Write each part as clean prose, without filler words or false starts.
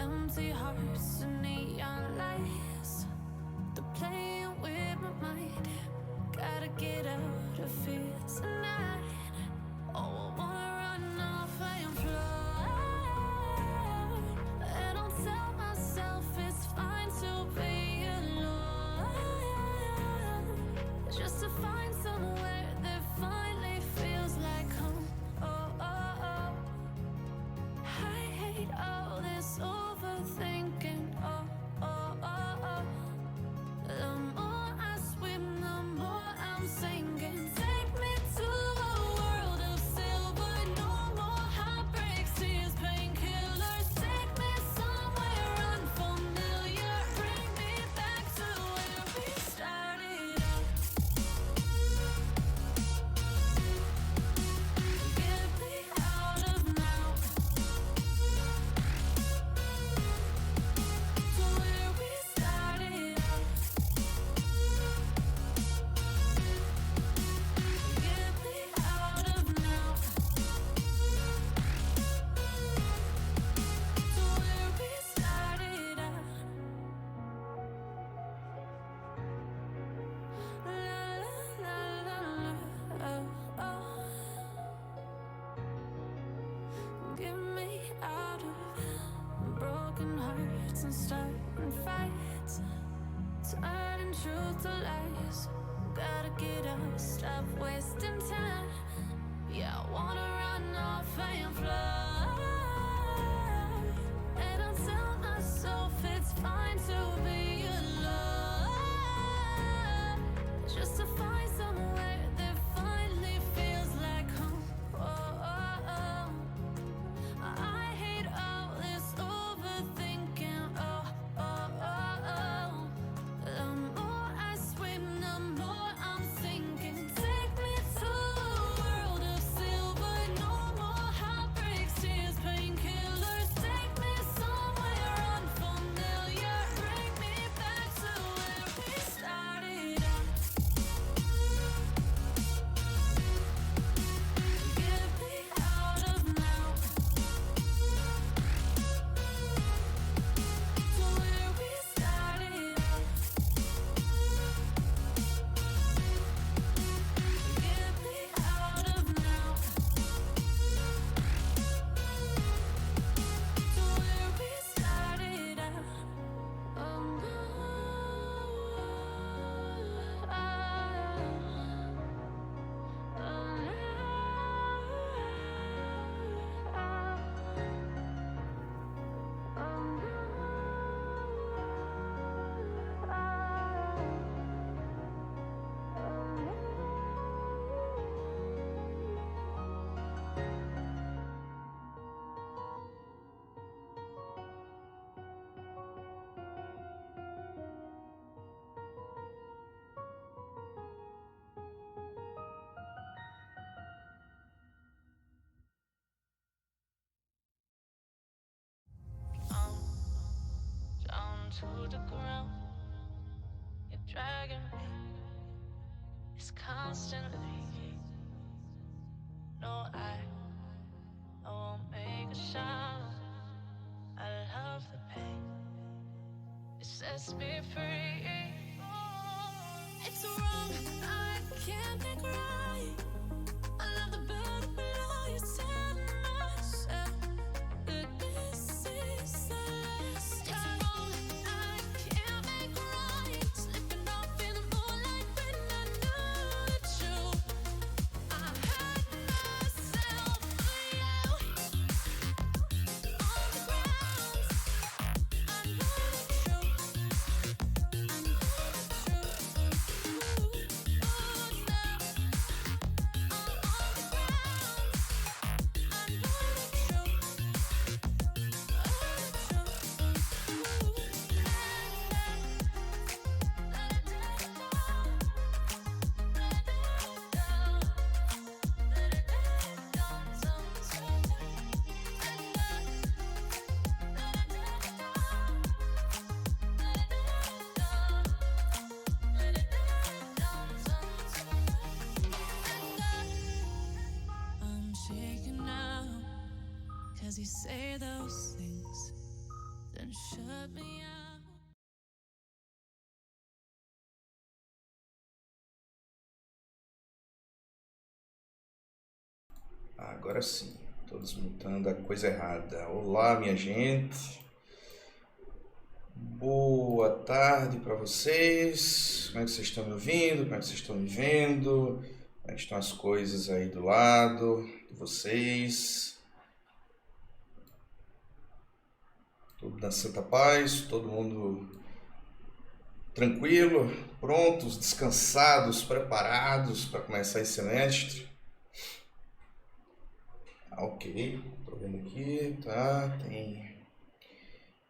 empty hearts and neon lights. They're playing with my mind. Gotta get out of here tonight. Oh, I wanna run off and fly. And I'll tell myself it's fine to be alone, just to find somewhere that finally feels like home. Oh, oh, oh. I hate all this overthinking. Oh, oh, oh, oh. The more I swim, the more I'm sinking. Take me to a world of silver. No more heartbreaks, tears, painkillers. Take me somewhere unfamiliar. Bring me back to where we started out. Get me out of now. To where we started out. Get me out of now. To where we started out. La la la la la. Oh, oh. Get me out of broken hearts and starting fights, turning truth to lies. Gotta get up, stop wasting time. Yeah, I wanna run off and fly. And I'll tell myself it's fine to be alone, just to find somewhere that finally feels like home. Oh, oh, oh. I hate all this overthinking. Oh, oh, oh, oh. The more I swim, the more I'm sinking. Take me to a world of silver. No more heartbreaks, tears, painkillers. Take me somewhere unfamiliar. Bring me back to where we started out. Get me out of now. To where we started out. Get me out of now. To where we started out. Oh no. Down to the ground, you're dragging me. It's constantly. No, I won't make a sound. I love the pain. It sets me free. It's wrong, I can't make right. I love the better below. You tell myself that this is the last time. It's wrong, I can't make right. Slipping off in the moonlight when I knew the truth. I had myself for you. On the ground, I know the truth. I know the truth. Cause you say those things then shut me out. Agora sim, todos mutando a coisa errada. Olá, minha gente. Boa tarde para vocês. Como é que vocês estão me ouvindo? Como é que vocês estão me vendo? Como é que estão as coisas aí do lado de vocês? Tudo na santa paz? Todo mundo tranquilo? Prontos, descansados, preparados para começar esse semestre? Ok, tô vendo aqui, tá, tem...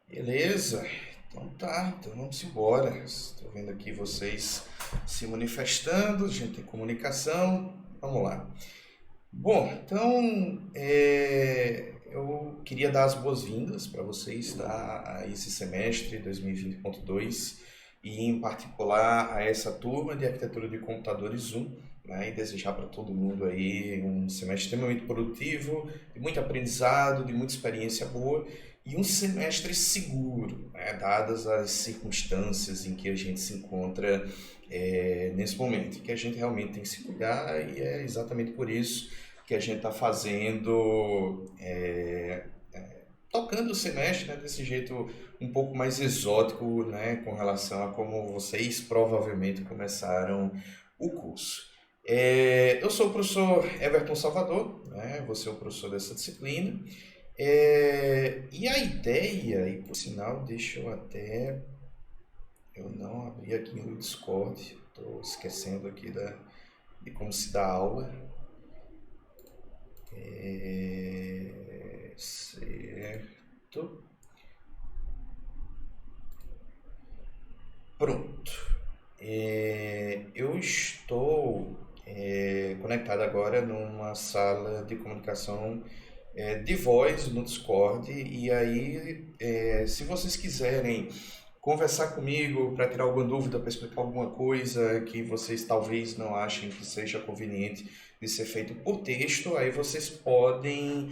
Beleza, então tá, então vamos embora. Estou vendo aqui vocês se manifestando, a gente tem comunicação, vamos lá. Bom, então eu queria dar as boas-vindas para vocês, tá, a esse semestre 2020.2 e em particular a essa turma de arquitetura de computadores 1, né, e desejar para todo mundo aí um semestre extremamente produtivo, de muito aprendizado, de muita experiência boa e um semestre seguro, né, dadas as circunstâncias em que a gente se encontra nesse momento, que a gente realmente tem que se cuidar e é exatamente por isso que a gente está fazendo, tocando o semestre, né, desse jeito um pouco mais exótico, né, com relação a como vocês provavelmente começaram o curso. Eu sou o professor Everton Salvador, né, vou ser o professor dessa disciplina, e a ideia, e por sinal, deixa eu até... Eu não abri aqui no Discord, estou esquecendo aqui de como se dá aula. Certo. Pronto. Eu estou conectado agora numa sala de comunicação de voz no Discord. E aí, se vocês quiserem conversar comigo para tirar alguma dúvida, para explicar alguma coisa que vocês talvez não achem que seja conveniente de ser feito por texto, aí vocês podem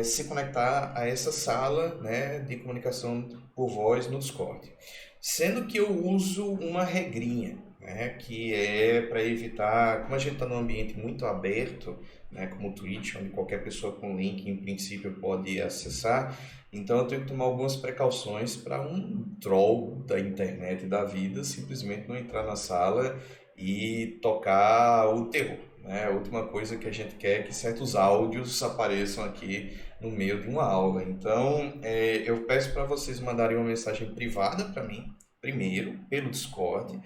se conectar a essa sala, né, de comunicação por voz no Discord. Sendo que eu uso uma regrinha, né, que é para evitar, como a gente está num ambiente muito aberto, né, como o Twitch, onde qualquer pessoa com link em princípio pode acessar, então eu tenho que tomar algumas precauções para um troll da internet da vida simplesmente não entrar na sala e tocar o terror, né? A última coisa que a gente quer é que certos áudios apareçam aqui no meio de uma aula. Então, eu peço para vocês mandarem uma mensagem privada para mim, primeiro, pelo Discord,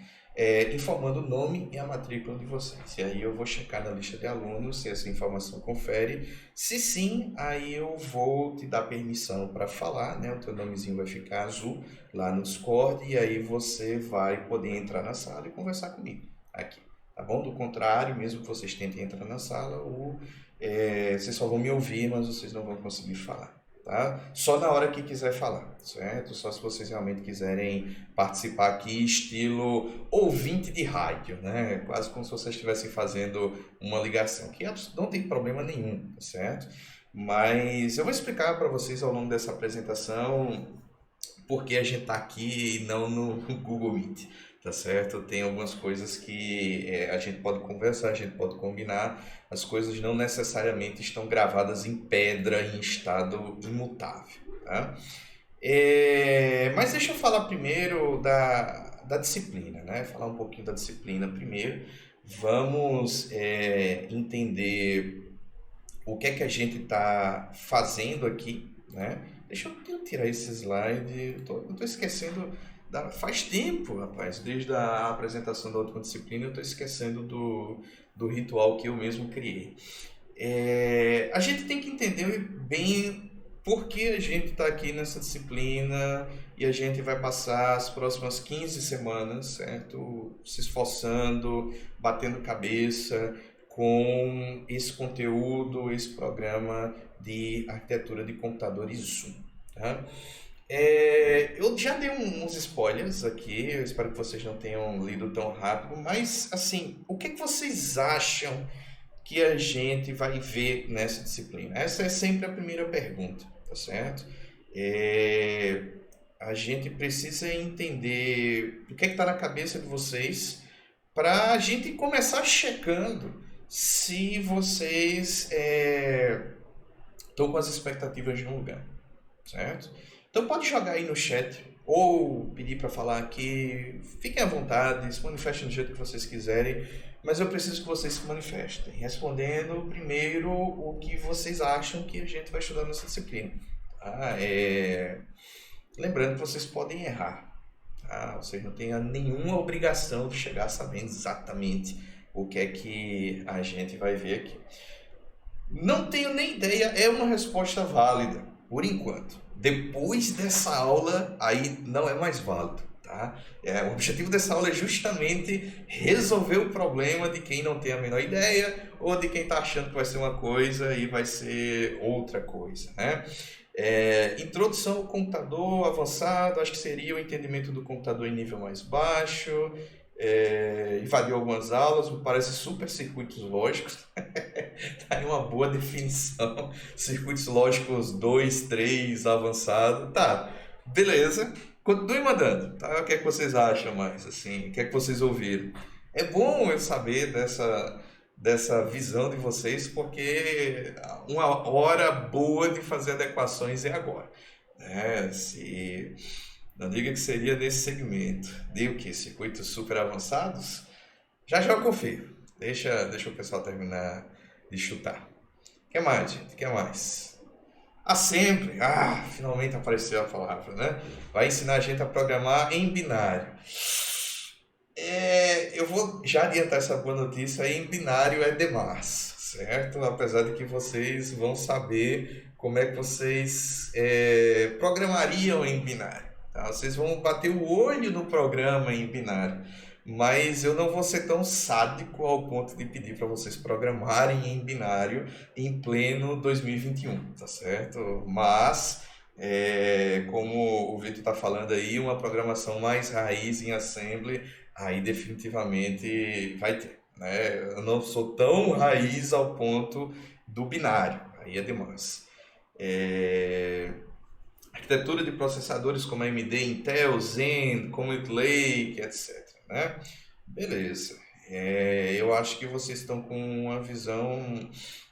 informando o nome e a matrícula de vocês. E aí eu vou checar na lista de alunos se essa informação confere. Se sim, aí eu vou te dar permissão para falar, né? O teu nomezinho vai ficar azul lá no Discord e aí você vai poder entrar na sala e conversar comigo aqui, tá bom? Do contrário, mesmo que vocês tentem entrar na sala, vocês só vão me ouvir, mas vocês não vão conseguir falar. Tá? Só na hora que quiser falar, certo? Só se vocês realmente quiserem participar aqui, estilo ouvinte de rádio, né? Quase como se vocês estivessem fazendo uma ligação, que não tem problema nenhum, certo? Mas eu vou explicar para vocês ao longo dessa apresentação porque a gente está aqui e não no Google Meet, tá certo? Tem algumas coisas que a gente pode conversar, a gente pode combinar, as coisas não necessariamente estão gravadas em pedra em estado imutável, tá? Mas deixa eu falar primeiro da disciplina, né? Falar um pouquinho da disciplina primeiro. Vamos entender o que é que a gente está fazendo aqui, né? Deixa eu tirar esse slide, eu tô esquecendo, faz tempo, rapaz, desde a apresentação da última disciplina eu estou esquecendo do ritual que eu mesmo criei. A gente tem que entender bem por que a gente está aqui nessa disciplina e a gente vai passar as próximas 15 semanas, certo? Se esforçando, batendo cabeça com esse conteúdo, esse programa de arquitetura de computadores 1. Tá? Eu já dei uns spoilers aqui, eu espero que vocês não tenham lido tão rápido, mas assim, o que vocês acham que a gente vai ver nessa disciplina? Essa é sempre a primeira pergunta, tá certo? a gente precisa entender o que está na cabeça de vocês para a gente começar checando se vocês estão com as expectativas no lugar, certo? Então pode jogar aí no chat ou pedir para falar aqui, fiquem à vontade, se manifestem do jeito que vocês quiserem, mas eu preciso que vocês se manifestem, respondendo primeiro o que vocês acham que a gente vai estudar nessa disciplina. Tá? Lembrando que vocês podem errar, tá? Vocês não têm nenhuma obrigação de chegar sabendo exatamente o que é que a gente vai ver aqui. Não tenho nem ideia, é uma resposta válida, por enquanto. Depois dessa aula, aí não é mais válido, tá? O objetivo dessa aula é justamente resolver o problema de quem não tem a menor ideia ou de quem está achando que vai ser uma coisa e vai ser outra coisa, né? Introdução ao computador avançado, acho que seria o entendimento do computador em nível mais baixo. Invadiu algumas aulas, me parece super circuitos lógicos. Tá aí uma boa definição. Circuitos lógicos 2, 3, avançado. Tá, beleza. Continue mandando, tá? O que é que vocês acham mais, assim? O que é que vocês ouviram? É bom eu saber dessa visão de vocês, porque uma hora boa de fazer adequações é agora, né? Não diga que seria nesse segmento. De o quê? Circuitos super avançados? Já eu confio. Deixa o pessoal terminar de chutar. O que mais, gente? O que mais? Assembly. Finalmente apareceu a palavra, né? Vai ensinar a gente a programar em binário. Eu vou já adiantar essa boa notícia. Em binário é demais, certo? Apesar de que vocês vão saber como é que vocês programariam em binário. Tá? Vocês vão bater o olho no programa em binário, mas eu não vou ser tão sádico ao ponto de pedir para vocês programarem em binário em pleno 2021, tá certo? Mas, como o Vitor está falando aí, uma programação mais raiz em Assembly, aí definitivamente vai ter, né? Eu não sou tão raiz ao ponto do binário, aí é demais. Arquitetura de processadores como AMD, Intel, Zen, Comet Lake, etc. Né? Beleza. Eu acho que vocês estão com uma visão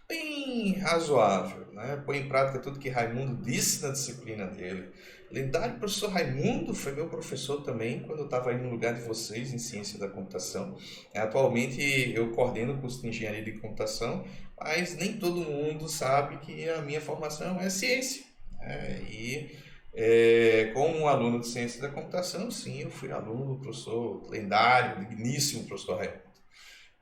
bem razoável, né? Põe em prática tudo que Raimundo disse na disciplina dele. Lendário professor Raimundo foi meu professor também quando eu estava aí no lugar de vocês em ciência da computação. Atualmente eu coordeno o curso de engenharia de computação, mas nem todo mundo sabe que a minha formação é ciência. Como um aluno de ciência da computação, sim, eu fui aluno do professor lendário, digníssimo professor Raimundo.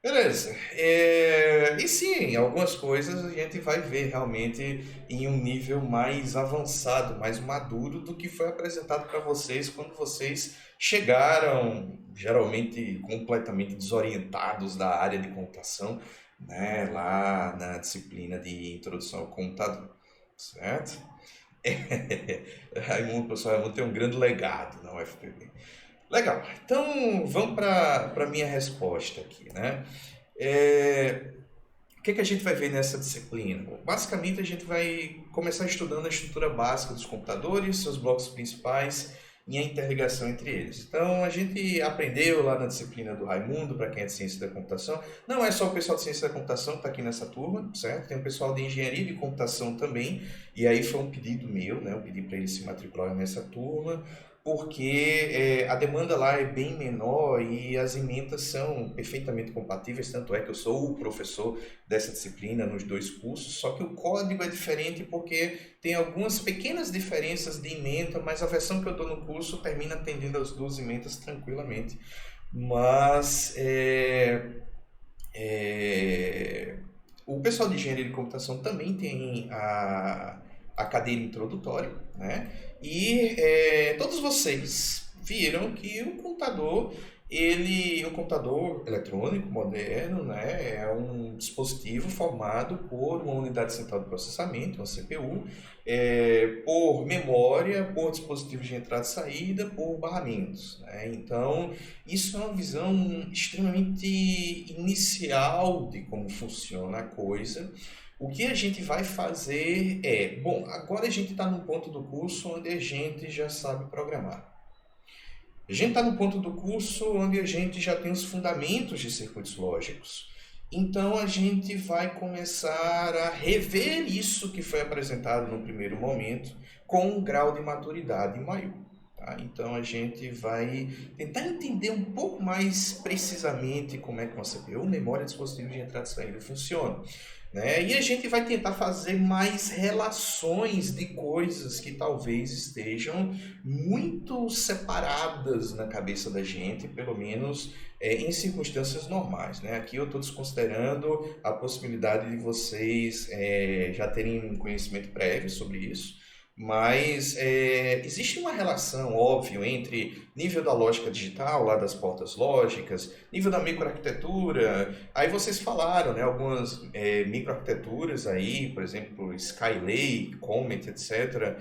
Beleza. E sim, algumas coisas a gente vai ver realmente em um nível mais avançado, mais maduro do que foi apresentado para vocês quando vocês chegaram, geralmente completamente desorientados da área de computação, né, lá na disciplina de introdução ao computador, certo? O professor Raimundo tem um grande legado na UFPB. Legal, então vamos para a minha resposta aqui, né? O que a gente vai ver nessa disciplina? Bom, basicamente a gente vai começar estudando a estrutura básica dos computadores, seus blocos principais e a interligação entre eles. Então a gente aprendeu lá na disciplina do Raimundo, para quem é de ciência da computação, não é só o pessoal de ciência da computação que está aqui nessa turma, certo? Tem o pessoal de engenharia de computação também, e aí foi um pedido meu, né? Eu pedi para eles se matricularem nessa turma, porque a demanda lá é bem menor e as emendas são perfeitamente compatíveis, tanto é que eu sou o professor dessa disciplina nos dois cursos, só que o código é diferente porque tem algumas pequenas diferenças de ementa, mas a versão que eu dou no curso termina atendendo as duas emendas tranquilamente. Mas o pessoal de engenharia de computação também tem a cadeira introdutória, né? E todos vocês viram que um computador eletrônico moderno, né, é um dispositivo formado por uma unidade central de processamento, uma CPU, por memória, por dispositivos de entrada e saída, por barramentos, né? Então, isso é uma visão extremamente inicial de como funciona a coisa, O que a gente vai fazer é, bom, agora a gente está num ponto do curso onde a gente já sabe programar. A gente está no ponto do curso onde a gente já tem os fundamentos de circuitos lógicos. Então a gente vai começar a rever isso que foi apresentado no primeiro momento com um grau de maturidade maior. Tá? Então a gente vai tentar entender um pouco mais precisamente como é que uma CPU, memória dispositivo de entrada e saída, funciona. Né? E a gente vai tentar fazer mais relações de coisas que talvez estejam muito separadas na cabeça da gente, pelo menos em circunstâncias normais. Né? Aqui eu estou desconsiderando a possibilidade de vocês já terem conhecimento prévio sobre isso, mas existe uma relação, óbvio, entre nível da lógica digital, lá das portas lógicas, nível da microarquitetura. Aí vocês falaram, né, algumas microarquiteturas aí, por exemplo, Skylake, Comet, etc.,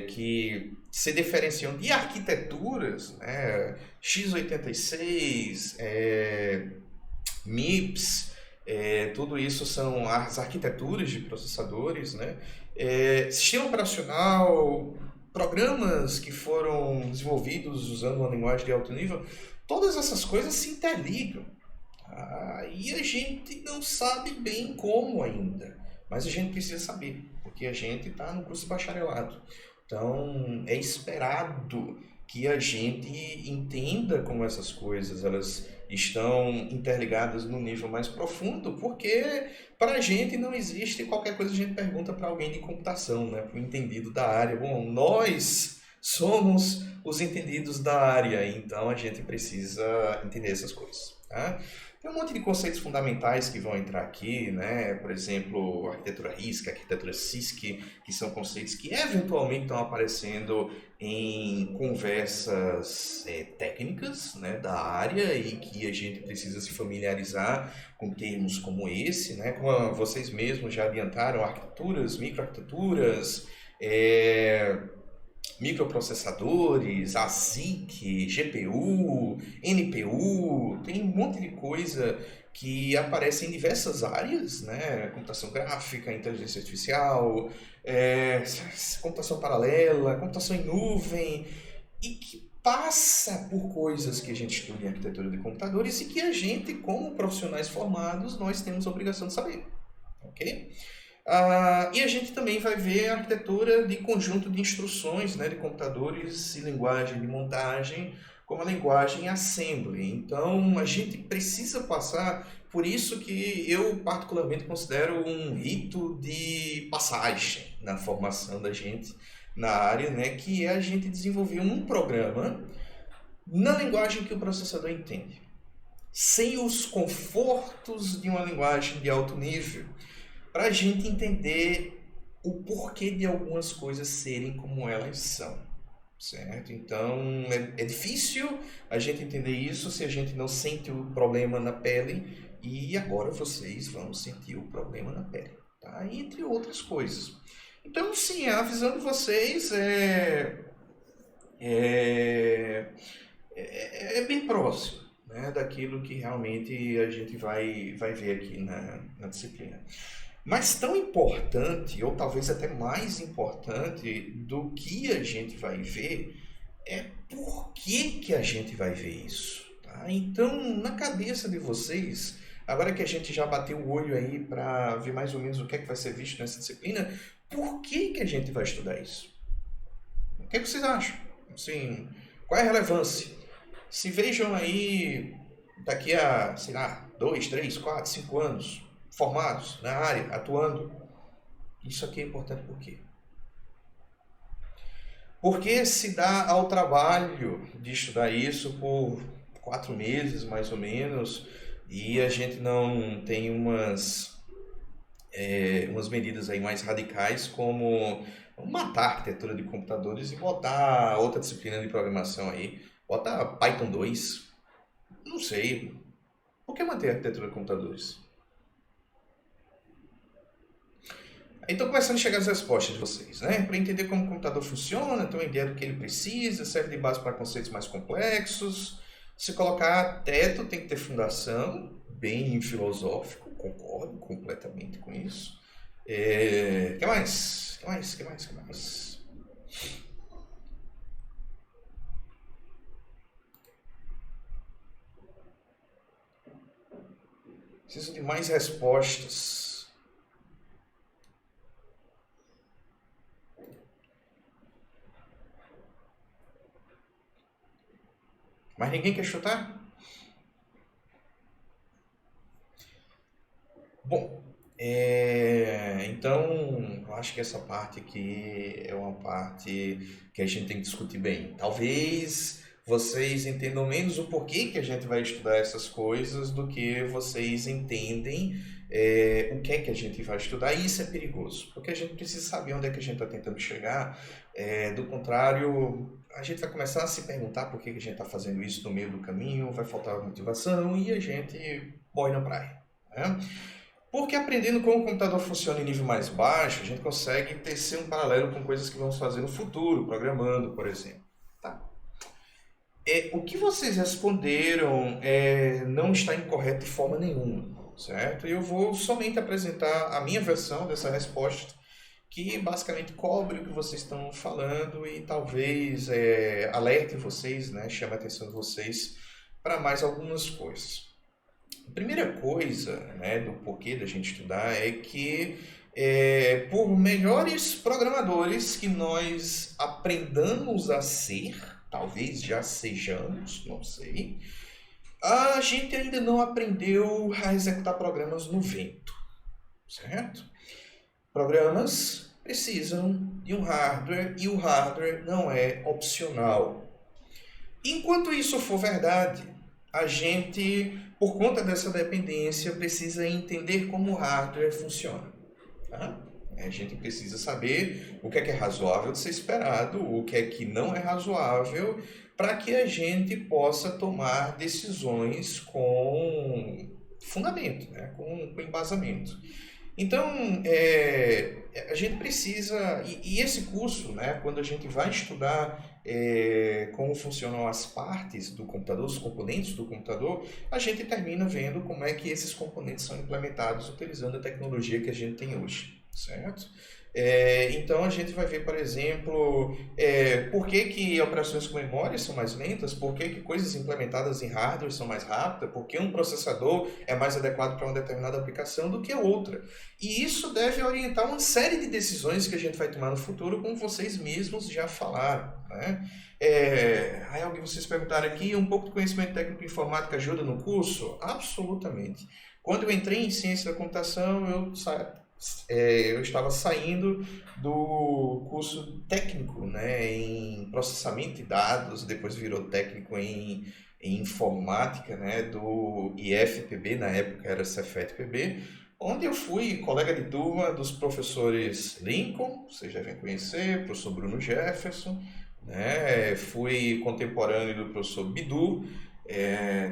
que se diferenciam de arquiteturas, né, x86, MIPS, tudo isso são as arquiteturas de processadores, né? Sistema operacional, programas que foram desenvolvidos usando uma linguagem de alto nível, todas essas coisas se interligam. E a gente não sabe bem como ainda, mas a gente precisa saber, porque a gente está no curso de bacharelado. Então, é esperado que a gente entenda como essas coisas elas estão interligadas no nível mais profundo, porque para a gente não existe qualquer coisa a gente pergunta para alguém de computação, né? Para o entendido da área. Bom, nós somos os entendidos da área, então a gente precisa entender essas coisas. Tá? Tem um monte de conceitos fundamentais que vão entrar aqui, né? Por exemplo, arquitetura RISC, arquitetura CISC, que são conceitos que eventualmente estão aparecendo em conversas técnicas, né, da área e que a gente precisa se familiarizar com termos como esse, né? Como vocês mesmos já adiantaram, arquiteturas, microarquiteturas, microprocessadores, ASIC, GPU, NPU, tem um monte de coisa que aparece em diversas áreas, né? Computação gráfica, inteligência artificial, computação paralela, computação em nuvem, e que passa por coisas que a gente estuda em arquitetura de computadores e que a gente, como profissionais formados, nós temos a obrigação de saber, ok? E a gente também vai ver a arquitetura de conjunto de instruções, né, de computadores e linguagem de montagem, como a linguagem assembly. Então, a gente precisa passar por isso que eu particularmente considero um rito de passagem na formação da gente na área, né, que é a gente desenvolver um programa na linguagem que o processador entende, sem os confortos de uma linguagem de alto nível, para a gente entender o porquê de algumas coisas serem como elas são, certo? Então, é difícil a gente entender isso se a gente não sente o problema na pele, e agora vocês vão sentir o problema na pele, tá? Entre outras coisas. Então, sim, avisando vocês, é bem próximo, né, daquilo que realmente a gente vai ver aqui na disciplina. Mas tão importante, ou talvez até mais importante do que a gente vai ver, é por que a gente vai ver isso. Tá? Então, na cabeça de vocês, agora que a gente já bateu o olho aí para ver mais ou menos o que é que vai ser visto nessa disciplina, por que a gente vai estudar isso? O que vocês acham? Assim, qual é a relevância? Se vejam aí, daqui a, sei lá, 2, 3, 4, 5 anos, formados na área, atuando. Isso aqui é importante por quê? Porque se dá ao trabalho de estudar isso por 4 meses, mais ou menos, e a gente não tem umas medidas aí mais radicais, como matar a arquitetura de computadores e botar outra disciplina de programação aí, botar Python 2, não sei. Por que manter a arquitetura de computadores? Então, começando a chegar as respostas de vocês, né? Para entender como o computador funciona, ter uma ideia do que ele precisa, serve de base para conceitos mais complexos. Se colocar teto, tem que ter fundação, bem filosófico, concordo completamente com isso. Que mais? Que mais? Que mais? Que mais? Preciso de mais respostas. Mas ninguém quer chutar? Bom, então eu acho que essa parte aqui é uma parte que a gente tem que discutir bem. Talvez vocês entendam menos o porquê que a gente vai estudar essas coisas do que vocês entendem o que é que a gente vai estudar, e isso é perigoso, porque a gente precisa saber onde é que a gente está tentando chegar. Do contrário, a gente vai começar a se perguntar por que que a gente está fazendo isso no meio do caminho, vai faltar motivação e a gente morre na praia, né? Porque aprendendo como o computador funciona em nível mais baixo, a gente consegue tecer um paralelo com coisas que vamos fazer no futuro, programando, por exemplo. Tá. O que vocês responderam não está incorreto de forma nenhuma, certo? Eu vou somente apresentar a minha versão dessa resposta, que basicamente cobre o que vocês estão falando e talvez alerte vocês, né, chame a atenção de vocês para mais algumas coisas. A primeira coisa, né, do porquê da gente estudar é que, por melhores programadores que nós aprendamos a ser, talvez já sejamos, não sei, a gente ainda não aprendeu a executar programas no vento, certo? Programas precisam de um hardware e o hardware não é opcional. Enquanto isso for verdade, a gente, por conta dessa dependência, precisa entender como o hardware funciona. Tá? A gente precisa saber o que é razoável de ser esperado, o que é que não é razoável, para que a gente possa tomar decisões com fundamento, né? com embasamento. Então, a gente precisa, e esse curso, né, quando a gente vai estudar como funcionam as partes do computador, os componentes do computador, a gente termina vendo como é que esses componentes são implementados utilizando a tecnologia que a gente tem hoje, certo? Então a gente vai ver, por exemplo, por que operações com memória são mais lentas, por que coisas implementadas em hardware são mais rápidas, por que um processador é mais adequado para uma determinada aplicação do que outra. E isso deve orientar uma série de decisões que a gente vai tomar no futuro, como vocês mesmos já falaram, né? Aí alguém vocês perguntaram aqui, um pouco de conhecimento técnico e informática ajuda no curso? Absolutamente. Quando eu entrei em ciência da computação, eu estava saindo do curso técnico, né, em processamento de dados, depois virou técnico em informática, né, do IFPB, na época era Cefet-PB, onde eu fui colega de turma dos professores Lincoln, vocês devem conhecer, professor Bruno Jefferson, né, fui contemporâneo do professor Bidu,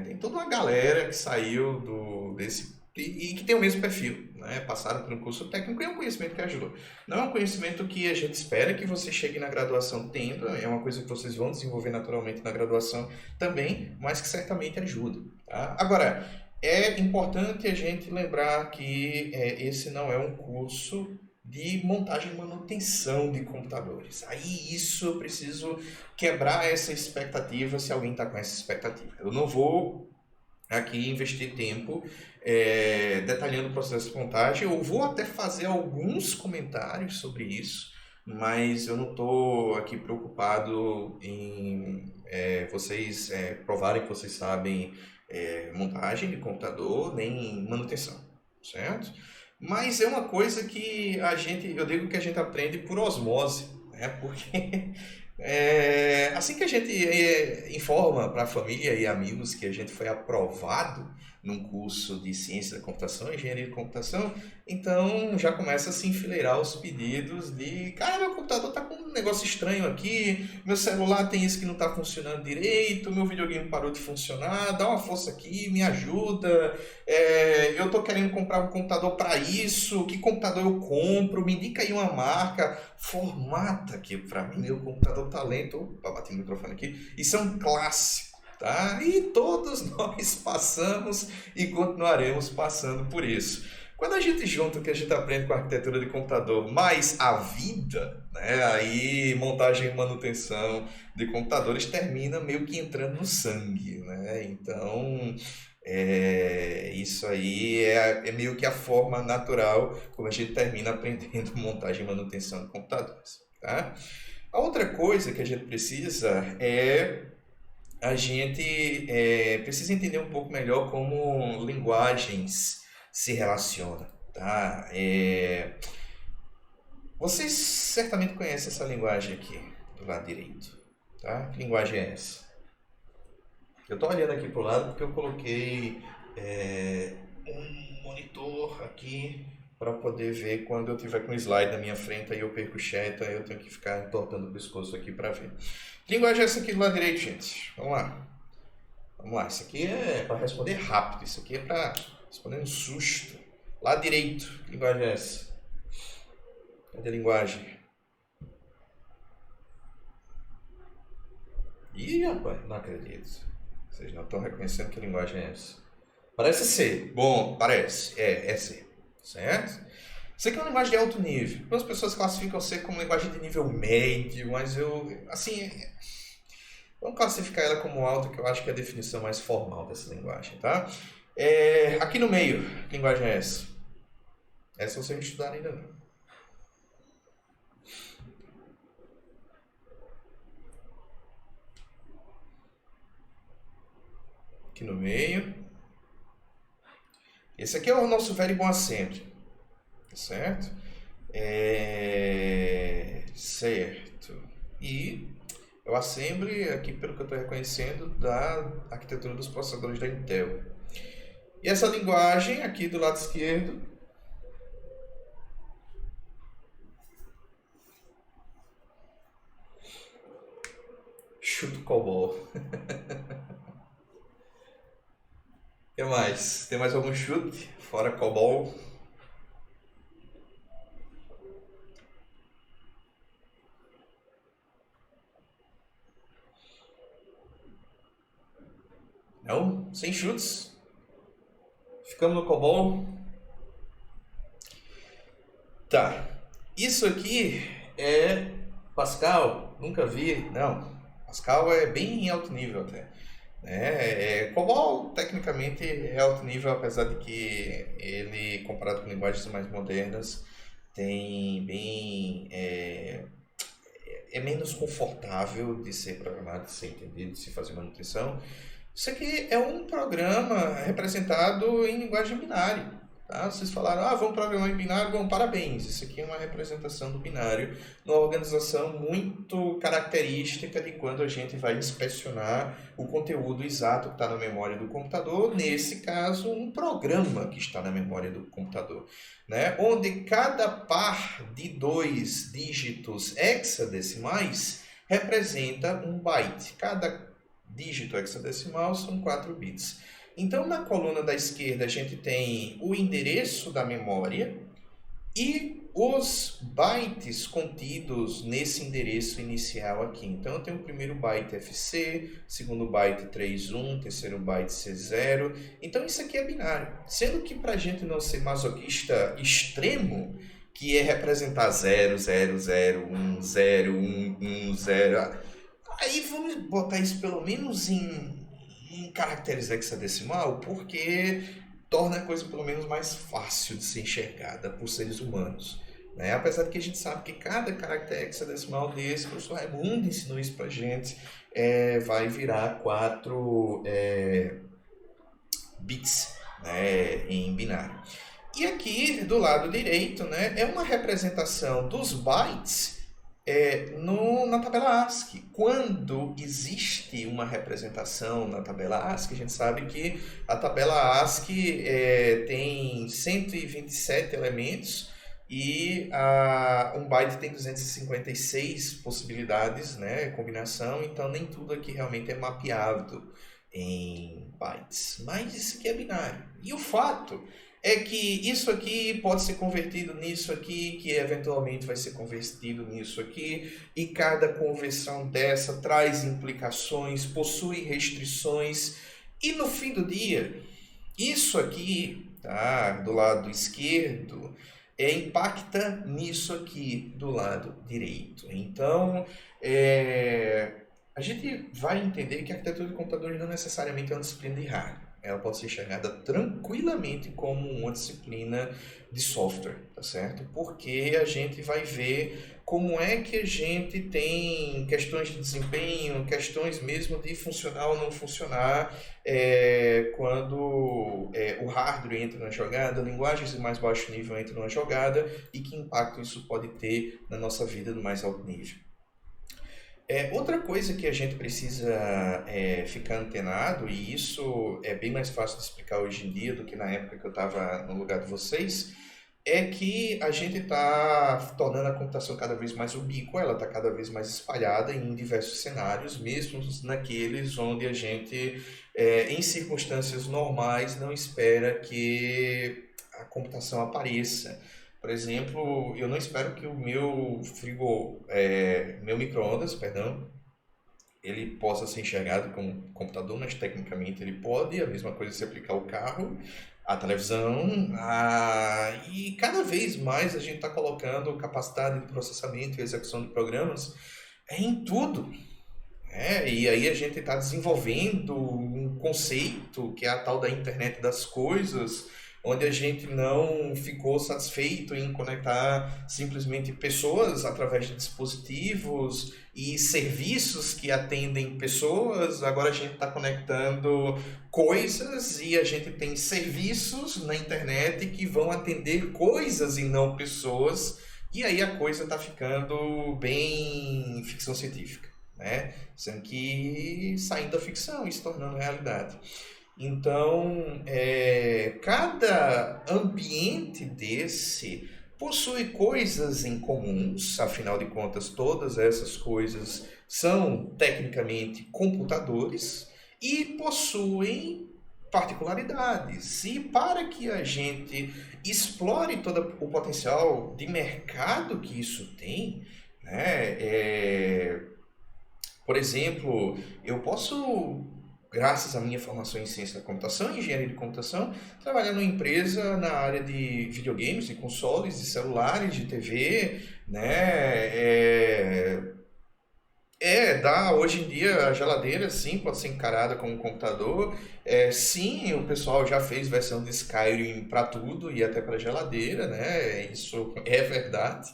tem toda uma galera que saiu desse e que tem o mesmo perfil, né? Passaram por um curso técnico e é um conhecimento que ajudou. Não é um conhecimento que a gente espera que você chegue na graduação tendo, é uma coisa que vocês vão desenvolver naturalmente na graduação também, mas que certamente ajuda. Tá? Agora, é importante a gente lembrar que esse não é um curso de montagem e manutenção de computadores. Aí isso eu preciso quebrar essa expectativa se alguém está com essa expectativa. Eu não vou aqui investir tempo detalhando o processo de montagem. Eu vou até fazer alguns comentários sobre isso, mas eu não estou aqui preocupado em vocês provarem que vocês sabem montagem de computador, nem manutenção, certo? Mas é uma coisa que eu digo que a gente aprende por osmose, né? Porque assim que a gente informa para a família e amigos que a gente foi aprovado num curso de ciência da computação, engenharia de computação, então já começa a se enfileirar os pedidos de, cara, meu computador tá com um negócio estranho aqui, meu celular tem isso que não tá funcionando direito, meu videogame parou de funcionar, dá uma força aqui, me ajuda, eu tô querendo comprar um computador para isso, que computador eu compro, me indica aí uma marca, formata aqui para mim, meu computador tá lento, opa, bati no microfone aqui, isso é um clássico tá? E todos nós passamos e continuaremos passando por isso. Quando a gente junta o que a gente aprende com a arquitetura de computador mais a vida, né, aí montagem e manutenção de computadores termina meio que entrando no sangue, né? Então, isso aí é meio que a forma natural como a gente termina aprendendo montagem e manutenção de computadores, tá? A outra coisa que a gente precisa a gente precisa entender um pouco melhor como linguagens se relacionam, tá? Vocês certamente conhecem essa linguagem aqui, do lado direito, tá? Que linguagem é essa? Eu estou olhando aqui para o lado porque eu coloquei um monitor aqui para poder ver quando eu tiver com o slide na minha frente, aí eu perco o chat, aí eu tenho que ficar entortando o pescoço aqui para ver. Que linguagem é essa aqui do lado direito, gente? Vamos lá. Vamos lá, isso aqui é para responder rápido, isso aqui é para responder um susto. Lado direito, que linguagem é essa? Cadê a linguagem? Ih, rapaz, não acredito. Vocês não estão reconhecendo que linguagem é essa. Parece C. Bom, parece. É C. Certo? Isso aqui é uma linguagem de alto nível. Algumas pessoas classificam C como linguagem de nível médio, mas vamos classificar ela como alta, que eu acho que é a definição mais formal dessa linguagem, tá? Aqui no meio, que linguagem é essa? Essa vocês não estudaram ainda não. Aqui no meio. Esse aqui é o nosso very bom assembly. Certo? Certo. E é o assembly, aqui pelo que eu estou reconhecendo, da arquitetura dos processadores da Intel. E essa linguagem aqui do lado esquerdo chuta o COBOL. O que mais? Tem mais algum chute fora COBOL? Não? Sem chutes? Ficamos no COBOL? Tá. Isso aqui é Pascal? Nunca vi. Não. Pascal é bem alto nível até. COBOL tecnicamente é alto nível, apesar de que ele, comparado com linguagens mais modernas, tem bem é menos confortável de ser programado, de ser entendido, de se fazer manutenção. Isso aqui é um programa representado em linguagem binária. Tá? Vocês falaram, vamos programar em binário, bom, parabéns. Isso aqui é uma representação do binário, numa organização muito característica de quando a gente vai inspecionar o conteúdo exato que está na memória do computador, nesse caso, um programa que está na memória do computador, né? Onde cada par de 2 dígitos hexadecimais representa um byte. Cada dígito hexadecimal são 4 bits. Então, na coluna da esquerda, a gente tem o endereço da memória e os bytes contidos nesse endereço inicial aqui. Então, eu tenho o primeiro byte FC, segundo byte 31, terceiro byte C0. Então, isso aqui é binário. Sendo que, para a gente não ser masoquista extremo, que é representar 0, 0, 0, 1, 0, 1, 1, 0... Aí vamos botar isso pelo menos em caracteres hexadecimal, porque torna a coisa pelo menos mais fácil de ser enxergada por seres humanos, né? Apesar de que a gente sabe que cada caractere hexadecimal desse, o professor Raimundo ensinou isso pra gente, vai virar 4 bits, né, em binário. E aqui do lado direito, né, é uma representação dos bytes na tabela ASCII. Quando existe uma representação na tabela ASCII, a gente sabe que a tabela ASCII tem 127 elementos e um byte tem 256 possibilidades, né, combinação, então nem tudo aqui realmente é mapeado em bytes. Mas isso aqui é binário. E o fato é que isso aqui pode ser convertido nisso aqui, que eventualmente vai ser convertido nisso aqui, e cada conversão dessa traz implicações, possui restrições, e no fim do dia, isso aqui, tá, do lado esquerdo, impacta nisso aqui do lado direito. Então, a gente vai entender que a arquitetura de computadores não necessariamente é uma disciplina de hardware. Ela pode ser enxergada tranquilamente como uma disciplina de software, tá certo? Porque a gente vai ver como é que a gente tem questões de desempenho, questões mesmo de funcionar ou não funcionar quando o hardware entra na jogada, linguagens de mais baixo nível entram na jogada e que impacto isso pode ter na nossa vida no mais alto nível. Outra coisa que a gente precisa ficar antenado, e isso é bem mais fácil de explicar hoje em dia do que na época que eu estava no lugar de vocês, é que a gente está tornando a computação cada vez mais ubíqua, ela está cada vez mais espalhada em diversos cenários, mesmo naqueles onde a gente, em circunstâncias normais, não espera que a computação apareça. Por exemplo, eu não espero que o meu micro-ondas, perdão, ele possa ser enxergado como computador, mas tecnicamente ele pode. A mesma coisa se aplicar ao carro, à televisão, e cada vez mais a gente está colocando capacidade de processamento e execução de programas em tudo. E aí a gente está desenvolvendo um conceito que é a tal da internet das coisas, onde a gente não ficou satisfeito em conectar simplesmente pessoas através de dispositivos e serviços que atendem pessoas. Agora a gente está conectando coisas e a gente tem serviços na internet que vão atender coisas e não pessoas. E aí a coisa está ficando bem ficção científica, né? Sendo que saindo da ficção e se tornando realidade. Então, cada ambiente desse possui coisas em comuns, afinal de contas, todas essas coisas são tecnicamente computadores e possuem particularidades. E para que a gente explore todo o potencial de mercado que isso tem, né, por exemplo, eu posso, graças à minha formação em ciência da computação e engenharia de computação, trabalhar numa empresa na área de videogames, de consoles, de celulares, de TV, né? Hoje em dia a geladeira sim pode ser encarada como um computador. Sim, o pessoal já fez versão de Skyrim para tudo e até para geladeira, né? Isso é verdade.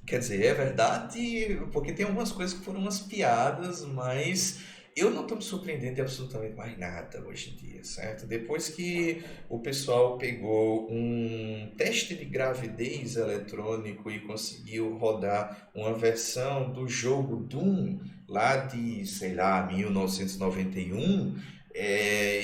Quer dizer, é verdade, porque tem algumas coisas que foram umas piadas, mas eu não estou me surpreendendo de absolutamente mais nada hoje em dia, certo? Depois que o pessoal pegou um teste de gravidez eletrônico e conseguiu rodar uma versão do jogo Doom, lá de, sei lá, 1991,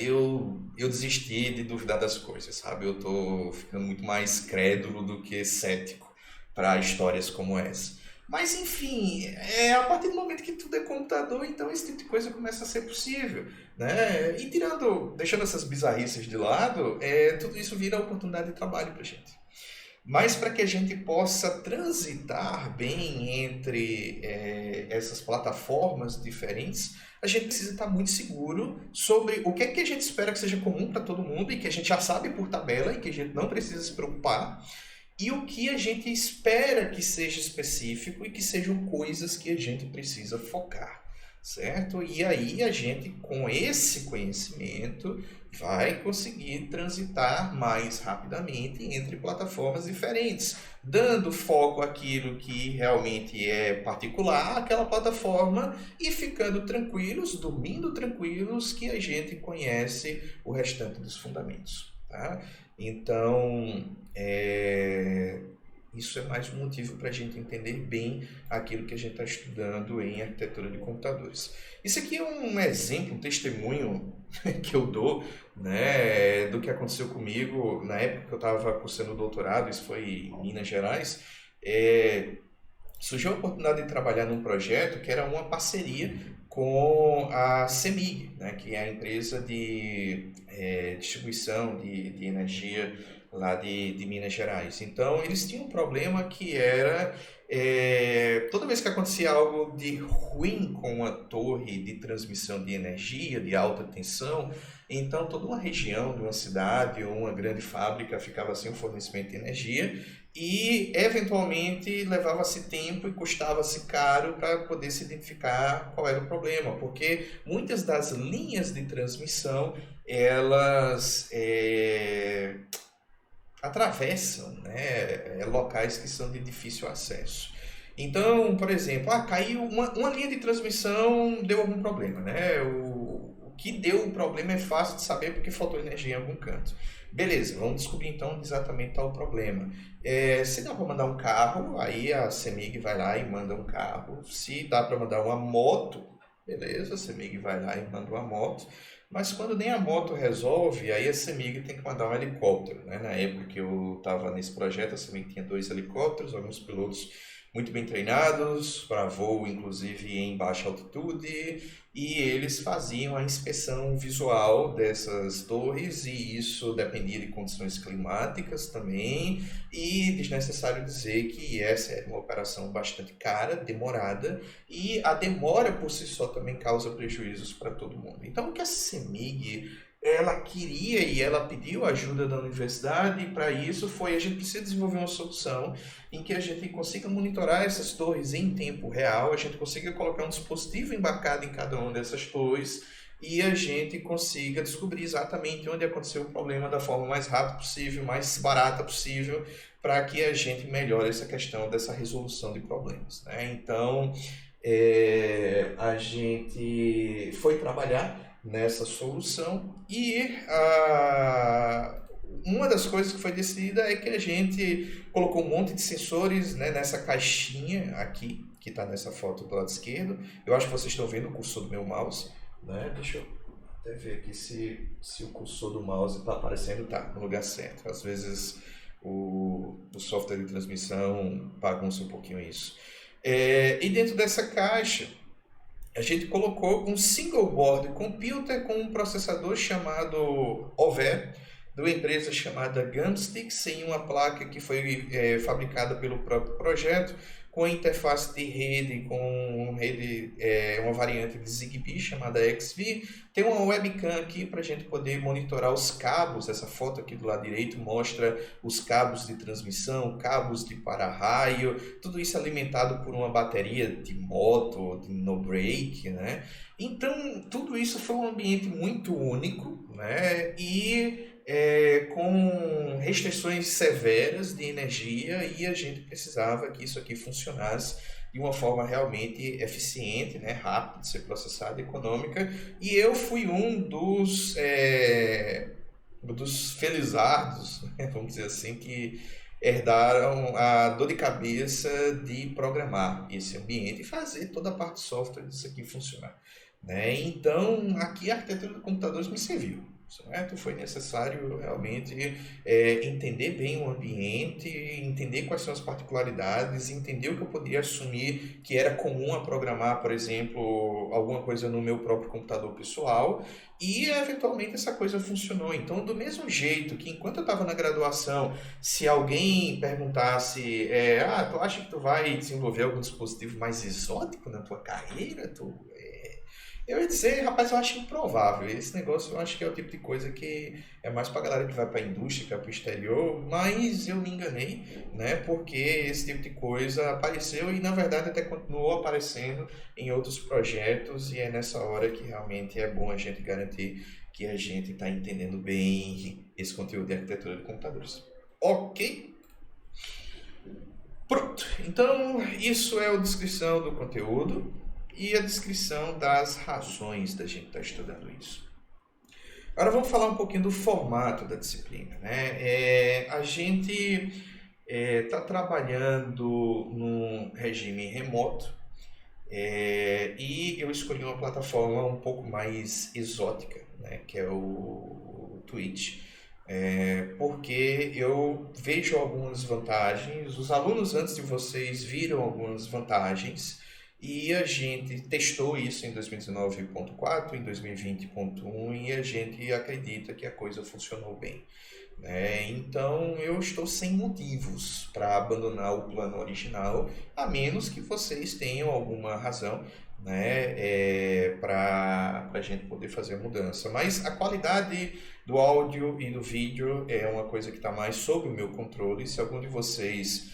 eu desisti de duvidar das coisas, sabe? Eu estou ficando muito mais crédulo do que cético para histórias como essa. Mas enfim, a partir do momento que tudo é computador, então esse tipo de coisa começa a ser possível, né? E deixando essas bizarrices de lado, tudo isso vira oportunidade de trabalho para a gente. Mas para que a gente possa transitar bem entre essas plataformas diferentes, a gente precisa estar muito seguro sobre o que é que a gente espera que seja comum para todo mundo e que a gente já sabe por tabela e que a gente não precisa se preocupar, e o que a gente espera que seja específico e que sejam coisas que a gente precisa focar, certo? E aí a gente, com esse conhecimento, vai conseguir transitar mais rapidamente entre plataformas diferentes, dando foco àquilo que realmente é particular àquela plataforma e ficando tranquilos, dormindo tranquilos, que a gente conhece o restante dos fundamentos, tá? Então, isso é mais um motivo para a gente entender bem aquilo que a gente está estudando em arquitetura de computadores. Isso aqui é um exemplo, um testemunho que eu dou, né, do que aconteceu comigo na época que eu estava cursando o doutorado. Isso foi em Minas Gerais. Surgiu a oportunidade de trabalhar num projeto que era uma parceria com a CEMIG, né, que é a empresa de distribuição de energia lá de Minas Gerais. Então, eles tinham um problema que era, toda vez que acontecia algo de ruim com a torre de transmissão de energia, de alta tensão, então toda uma região de uma cidade ou uma grande fábrica ficava sem o fornecimento de energia e, eventualmente, levava-se tempo e custava-se caro para poder se identificar qual era o problema, porque muitas das linhas de transmissão, elas atravessam, né, locais que são de difícil acesso. Então, por exemplo, caiu uma linha de transmissão, deu algum problema, né? O que deu o problema é fácil de saber porque faltou energia em algum canto. Beleza, vamos descobrir então exatamente qual o problema. Se dá para mandar um carro, aí a CEMIG vai lá e manda um carro. Se dá para mandar uma moto, beleza, a CEMIG vai lá e manda uma moto. Mas quando nem a moto resolve, aí a CEMIG tem que mandar um helicóptero, né? Na época que eu estava nesse projeto, a CEMIG tinha 2 helicópteros, alguns pilotos muito bem treinados, para voo inclusive em baixa altitude, e eles faziam a inspeção visual dessas torres, e isso dependia de condições climáticas também, e desnecessário dizer que essa é uma operação bastante cara, demorada, e a demora por si só também causa prejuízos para todo mundo. Então, o que a CEMIG ela queria e ela pediu ajuda da universidade, e para isso a gente precisa desenvolver uma solução em que a gente consiga monitorar essas torres em tempo real, a gente consiga colocar um dispositivo embarcado em cada uma dessas torres e a gente consiga descobrir exatamente onde aconteceu o problema da forma mais rápida possível, mais barata possível, para que a gente melhore essa questão dessa resolução de problemas, né? Então, a gente foi trabalhar nessa solução e uma das coisas que foi decidida é que a gente colocou um monte de sensores, né, nessa caixinha aqui, que está nessa foto do lado esquerdo. Eu acho que vocês estão vendo o cursor do meu mouse, né? Deixa eu até ver aqui se o cursor do mouse está aparecendo. Tá no lugar certo. Às vezes o software de transmissão bagunça um pouquinho isso. E dentro dessa caixa a gente colocou um single board computer com um processador chamado Over, de uma empresa chamada Gumstix, em uma placa que foi fabricada pelo próprio projeto, com interface de rede, com uma variante de Zigbee chamada XV. Tem uma webcam aqui para a gente poder monitorar os cabos. Essa foto aqui do lado direito mostra os cabos de transmissão, cabos de para-raio, tudo isso alimentado por uma bateria de moto, de no-break, né? Então, tudo isso foi um ambiente muito único, né? E com restrições severas de energia, e a gente precisava que isso aqui funcionasse de uma forma realmente eficiente, né, rápida de ser processada, econômica, e eu fui um dos felizardos, né, vamos dizer assim, que herdaram a dor de cabeça de programar esse ambiente e fazer toda a parte de software disso aqui funcionar, né? Então, aqui a arquitetura de computadores me serviu. Certo? Foi necessário realmente entender bem o ambiente, entender quais são as particularidades, entender o que eu poderia assumir que era comum a programar, por exemplo, alguma coisa no meu próprio computador pessoal, e eventualmente essa coisa funcionou. Então, do mesmo jeito que enquanto eu estava na graduação, se alguém perguntasse, tu acha que tu vai desenvolver algum dispositivo mais exótico na tua carreira? Eu ia dizer, rapaz, eu acho improvável. Esse negócio eu acho que é o tipo de coisa que é mais pra galera que vai pra indústria, que vai pro exterior, mas eu me enganei, né? Porque esse tipo de coisa apareceu e, na verdade, até continuou aparecendo em outros projetos, e é nessa hora que realmente é bom a gente garantir que a gente está entendendo bem esse conteúdo de arquitetura de computadores. Ok? Pronto. Então, isso é a descrição do conteúdo e a descrição das razões da gente estar estudando isso. Agora vamos falar um pouquinho do formato da disciplina, né? A gente está trabalhando num regime remoto, e eu escolhi uma plataforma um pouco mais exótica, né? Que é o Twitch. Porque eu vejo algumas vantagens, os alunos antes de vocês viram algumas vantagens, e a gente testou isso em 2019.4, em 2020.1 e a gente acredita que a coisa funcionou bem. Então eu estou sem motivos para abandonar o plano original, a menos que vocês tenham alguma razão, para a gente poder fazer a mudança. Mas a qualidade do áudio e do vídeo é uma coisa que está mais sob o meu controle. Se algum de vocês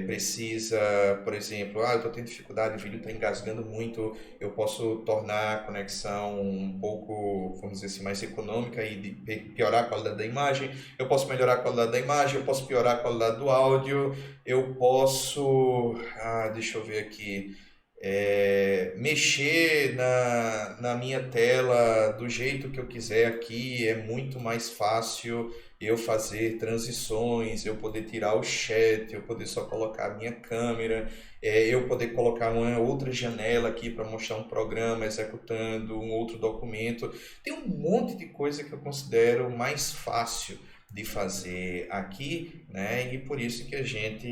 precisa, por exemplo, eu estou tendo dificuldade, o vídeo está engasgando muito, eu posso tornar a conexão um pouco, vamos dizer assim, mais econômica e piorar a qualidade da imagem, eu posso melhorar a qualidade da imagem, eu posso piorar a qualidade do áudio, eu posso, deixa eu ver aqui, mexer na minha tela do jeito que eu quiser aqui, é muito mais fácil eu fazer transições, eu poder tirar o chat, eu poder só colocar a minha câmera, eu poder colocar uma outra janela aqui para mostrar um programa executando um outro documento. Tem um monte de coisa que eu considero mais fácil de fazer aqui, e por isso que a gente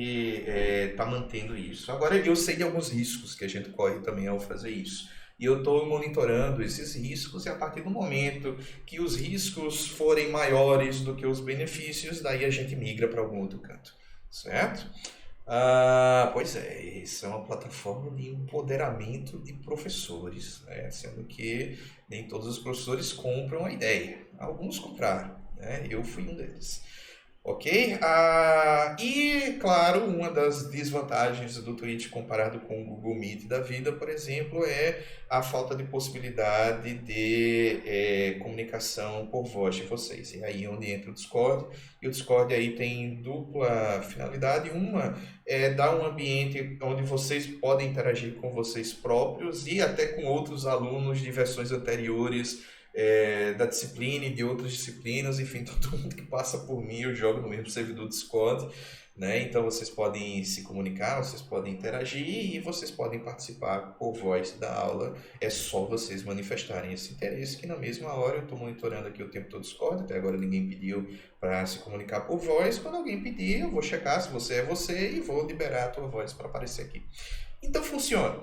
está mantendo isso. Agora, eu sei de alguns riscos que a gente corre também ao fazer isso. E eu estou monitorando esses riscos e a partir do momento que os riscos forem maiores do que os benefícios, daí a gente migra para algum outro canto, certo? Pois é, isso é uma plataforma de empoderamento de professores, sendo que nem todos os professores compram a ideia. Alguns compraram, eu fui um deles. Ok? E, claro, uma das desvantagens do Twitch comparado com o Google Meet da vida, por exemplo, é a falta de possibilidade de comunicação por voz de vocês. E aí é onde entra o Discord. E o Discord aí tem dupla finalidade. Uma é dar um ambiente onde vocês podem interagir com vocês próprios e até com outros alunos de versões anteriores da disciplina e de outras disciplinas, enfim, todo mundo que passa por mim eu jogo no mesmo servidor Discord, então vocês podem se comunicar, vocês podem interagir e vocês podem participar por voz da aula, é só vocês manifestarem esse interesse, que na mesma hora eu estou monitorando aqui o tempo todo o Discord, até agora ninguém pediu para se comunicar por voz, quando alguém pedir eu vou checar se você é você e vou liberar a tua voz para aparecer aqui. Então funciona,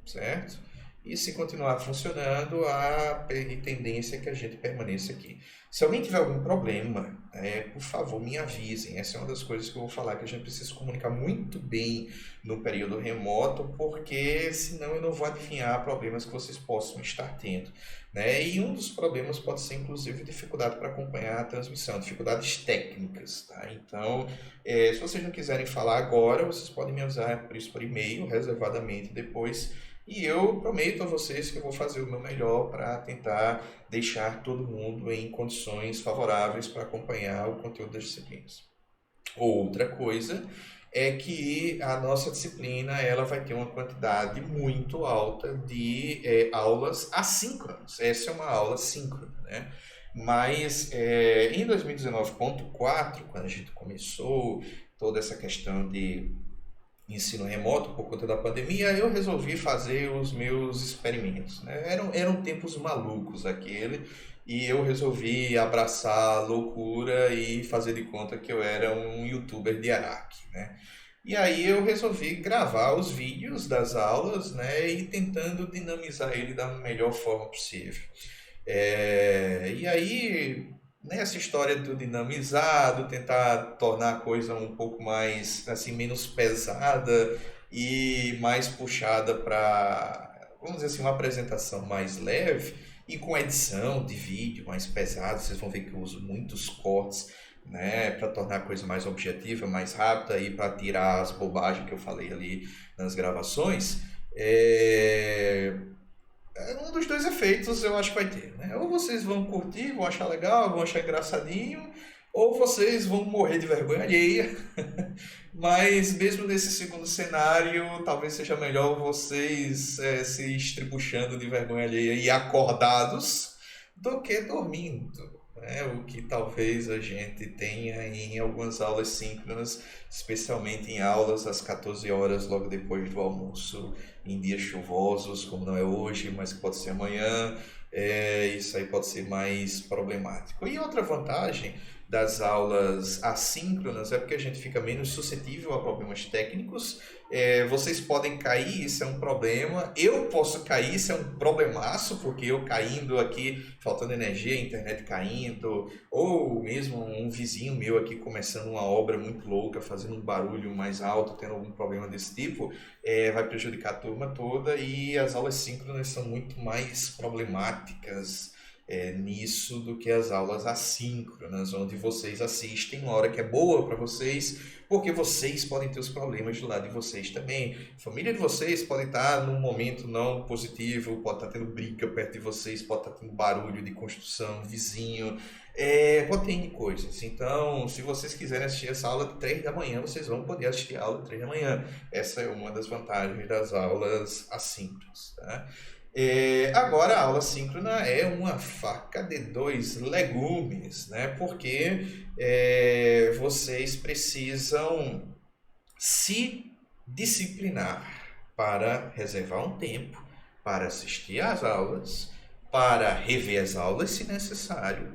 certo? E se continuar funcionando, a tendência é que a gente permaneça aqui. Se alguém tiver algum problema, por favor, me avisem. Essa é uma das coisas que eu vou falar, que a gente precisa se comunicar muito bem no período remoto, porque senão eu não vou adivinhar problemas que vocês possam estar tendo. E um dos problemas pode ser, inclusive, dificuldade para acompanhar a transmissão, dificuldades técnicas. Tá? Então, se vocês não quiserem falar agora, vocês podem me avisar por isso por e-mail, reservadamente depois. E eu prometo a vocês que eu vou fazer o meu melhor para tentar deixar todo mundo em condições favoráveis para acompanhar o conteúdo das disciplinas. Outra coisa é que a nossa disciplina ela vai ter uma quantidade muito alta de aulas assíncronas. Essa é uma aula síncrona, Mas em 2019.4, quando a gente começou toda essa questão de ensino remoto por conta da pandemia, eu resolvi fazer os meus experimentos. Eram tempos malucos aquele, e eu resolvi abraçar a loucura e fazer de conta que eu era um youtuber de Araque. E aí eu resolvi gravar os vídeos das aulas e tentando dinamizar ele da melhor forma possível. E aí nessa história do dinamizado, tentar tornar a coisa um pouco mais, assim, menos pesada e mais puxada para, vamos dizer assim, uma apresentação mais leve e com edição de vídeo mais pesado, vocês vão ver que eu uso muitos cortes, para tornar a coisa mais objetiva, mais rápida e para tirar as bobagens que eu falei ali nas gravações. Um dos dois efeitos eu acho que vai ter, Ou vocês vão curtir, vão achar legal, vão achar engraçadinho, ou vocês vão morrer de vergonha alheia. Mas mesmo nesse segundo cenário, talvez seja melhor vocês se estribuchando de vergonha alheia e acordados do que dormindo. O que talvez a gente tenha em algumas aulas síncronas, especialmente em aulas às 14 horas, logo depois do almoço, em dias chuvosos, como não é hoje, mas que pode ser amanhã, isso aí pode ser mais problemático. E outra vantagem das aulas assíncronas é porque a gente fica menos suscetível a problemas técnicos. Vocês podem cair, isso é um problema. Eu posso cair, isso é um problemaço, porque eu caindo aqui, faltando energia, a internet caindo, ou mesmo um vizinho meu aqui começando uma obra muito louca, fazendo um barulho mais alto, tendo algum problema desse tipo, vai prejudicar a turma toda, e as aulas síncronas são muito mais problemáticas nisso do que as aulas assíncronas, onde vocês assistem uma hora que é boa para vocês, porque vocês podem ter os problemas do lado de vocês também. A família de vocês pode estar num momento não positivo, pode estar tendo briga perto de vocês, pode estar tendo barulho de construção, vizinho, pode ter N coisas. Então, se vocês quiserem assistir essa aula de 3 da manhã, vocês vão poder assistir a aula de 3 da manhã. Essa é uma das vantagens das aulas assíncronas, tá? Agora, a aula síncrona é uma faca de dois legumes, né? Porque vocês precisam se disciplinar para reservar um tempo, para assistir às aulas, para rever as aulas se necessário,